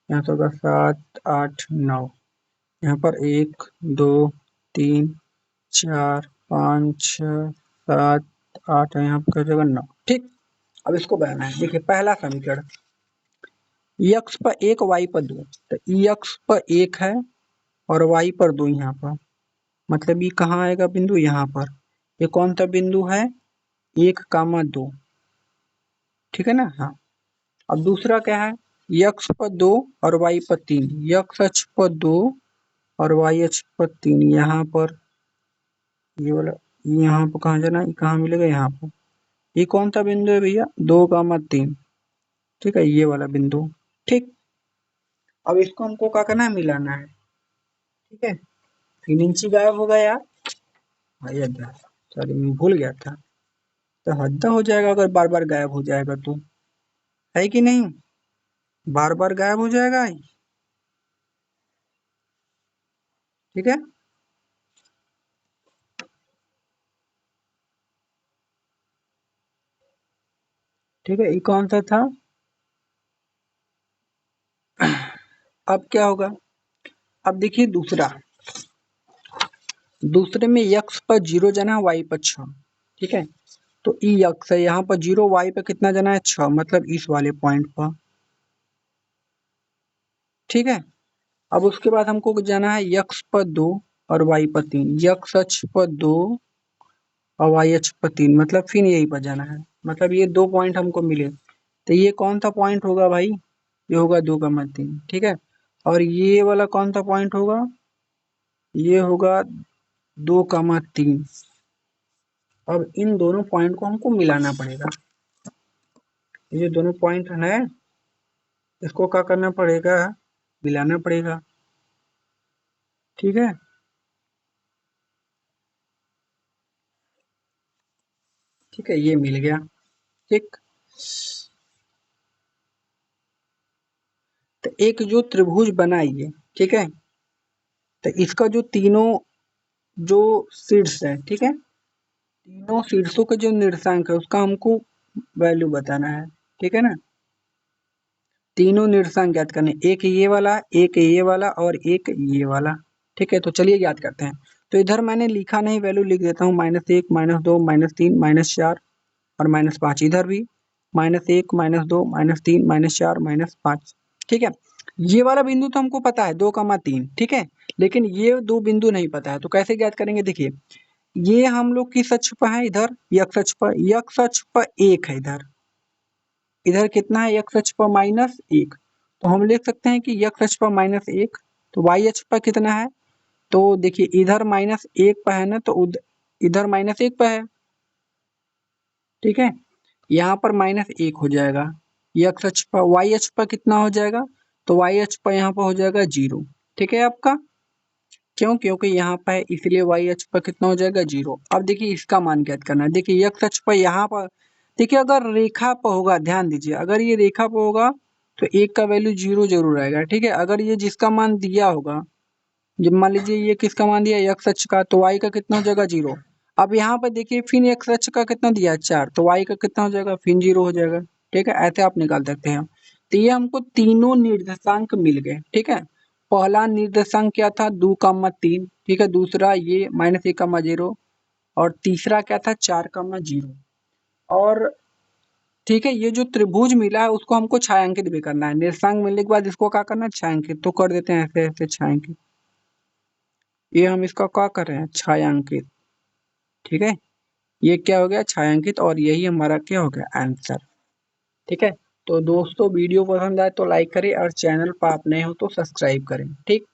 यहाँ से होगा 7 8 9। यहाँ पर 1 2 3 4 5 6 7 8 है, यहाँ पर हो जाएगा 9। ठीक, अब इसको बनाना है। देखिए पहला समीकरण, x पर 1 y पर 2, तो x पर 1 है और y पर 2 यहाँ पर, मतलब ये कहाँ आएगा बिंदु, यहाँ पर। ये कौन सा बिंदु है, 1 2। ठीक है ना, हाँ। अब दूसरा क्या है, x पर 2 और y पर 3, x अक्ष पर 2 और y अक्ष पर 3, यहाँ पर ये वाला, यहाँ पर कहाँ जाना, ये कहाँ मिलेगा, यहाँ पर। ये कौन सा बिंदु है भैया, 2 3। ठीक है, ये वाला बिंदु। ठीक, अब इसको हमको क्या करना है, मिलाना है। ठीक है, 3 इंची गायब हो गया यार, भैया सॉरी मैं भूल गया था। तो हद हो जाएगा अगर बार बार गायब हो जाएगा तो, है कि नहीं, बार बार गायब हो जाएगा। ठीक है, ठीक है, ये कौन सा था। अब क्या होगा, अब देखिए दूसरा, दूसरे में x पर 0 जना है, y पर 6। ठीक है, तो ई x है, यहाँ पर 0, y पर कितना जना है 6, मतलब इस वाले पॉइंट पर। ठीक है, अब उसके बाद हमको जाना है x पर 2 और y पर 3, x अक्ष पर 2 और y अक्ष पर 3, मतलब फिर यहीं पर जाना है, मतलब ये 2 पॉइंट हमको मिले। तो ये कौन सा पॉइंट होगा भाई, ये होगा 2,3। ठीक है, और ये वाला कौन सा पॉइंट होगा, ये होगा 2,3। अब इन दोनों पॉइंट को हमको मिलाना पड़ेगा, ये दोनों पॉइंट है, इसको क्या करना पड़ेगा, मिलाना पड़ेगा। ठीक है, ठीक है, ये मिल गया। ठीक, तो एक जो त्रिभुज बनाइए, ठीक है, तो इसका जो तीनों जो शीर्ष है, ठीक है, तीनों शीर्षों का जो निर्देशांक है उसका हमको वैल्यू बताना है। ठीक है ना, तीनों निर्देशांक ज्ञात करने, एक ये वाला, एक ये वाला और एक ये वाला। ठीक है, तो चलिए ज्ञात करते हैं। तो इधर मैंने लिखा नहीं, वैल्यू लिख देता हूँ, -1, -2, -3, -4 और -5। इधर भी -1, -2, -3, -4, -5। ठीक है, ये वाला बिंदु तो हमको पता है 2,3। ठीक है, लेकिन ये दो बिंदु नहीं पता है, तो कैसे ज्ञात करेंगे, देखिए ये हम लोग किस अक्ष पर है, इधर x अक्ष पर, x अक्ष पर 1 है, इधर इधर कितना है x अक्ष पर -1, तो हम लिख सकते हैं कि x अक्ष पर -1, तो y अक्ष पर कितना है, तो देखिए इधर -1 पर है ना, तो इधर -1 पर है। ठीक है, यहाँ पर -1 हो जाएगा, x अक्ष पर, y अक्ष पर कितना हो जाएगा, तो y अक्ष पर यहाँ पर हो जाएगा 0। ठीक है आपका, क्यों, क्योंकि यहाँ पर है इसलिए y अक्ष पर कितना हो जाएगा 0। अब देखिए इसका मान ज्ञात करना है, देखिए x अक्ष पर यहाँ पर, देखिए अगर रेखा पर होगा, ध्यान दीजिए, अगर ये रेखा पर होगा तो 1 का वैल्यू 0 जरूर आएगा। ठीक है, अगर ये जिसका मान दिया होगा, जब मान लीजिए ये किसका मान दिया x अक्ष का, तो y का कितना हो जाएगा 0। अब यहाँ पर देखिए फिर x अक्ष का कितना दिया है 4, तो y का कितना हो जाएगा, फिर 0 हो जाएगा। ठीक है, ऐसे आप निकाल सकते हैं। तो ये हमको तीनों निर्देशांक मिल गए। ठीक है, पहला निर्देशांक क्या था, 2,3। ठीक है, दूसरा ये -1,0 और तीसरा क्या था 4,0। और ठीक है, ये जो त्रिभुज मिला है उसको हमको छायांकित भी करना है, निर्देशांक मिलने के बाद इसको क्या करना है, छायांकित। तो कर देते हैं ऐसे ऐसे छायांकित, ये हम इसका क्या कर रहे हैं, छायांकित। ठीक है, ये क्या हो गया, छायांकित, और यही हमारा क्या हो गया, आंसर। ठीक है, तो दोस्तों वीडियो पसंद आए तो लाइक करें और चैनल पर आप नए हो तो सब्सक्राइब करें। ठीक।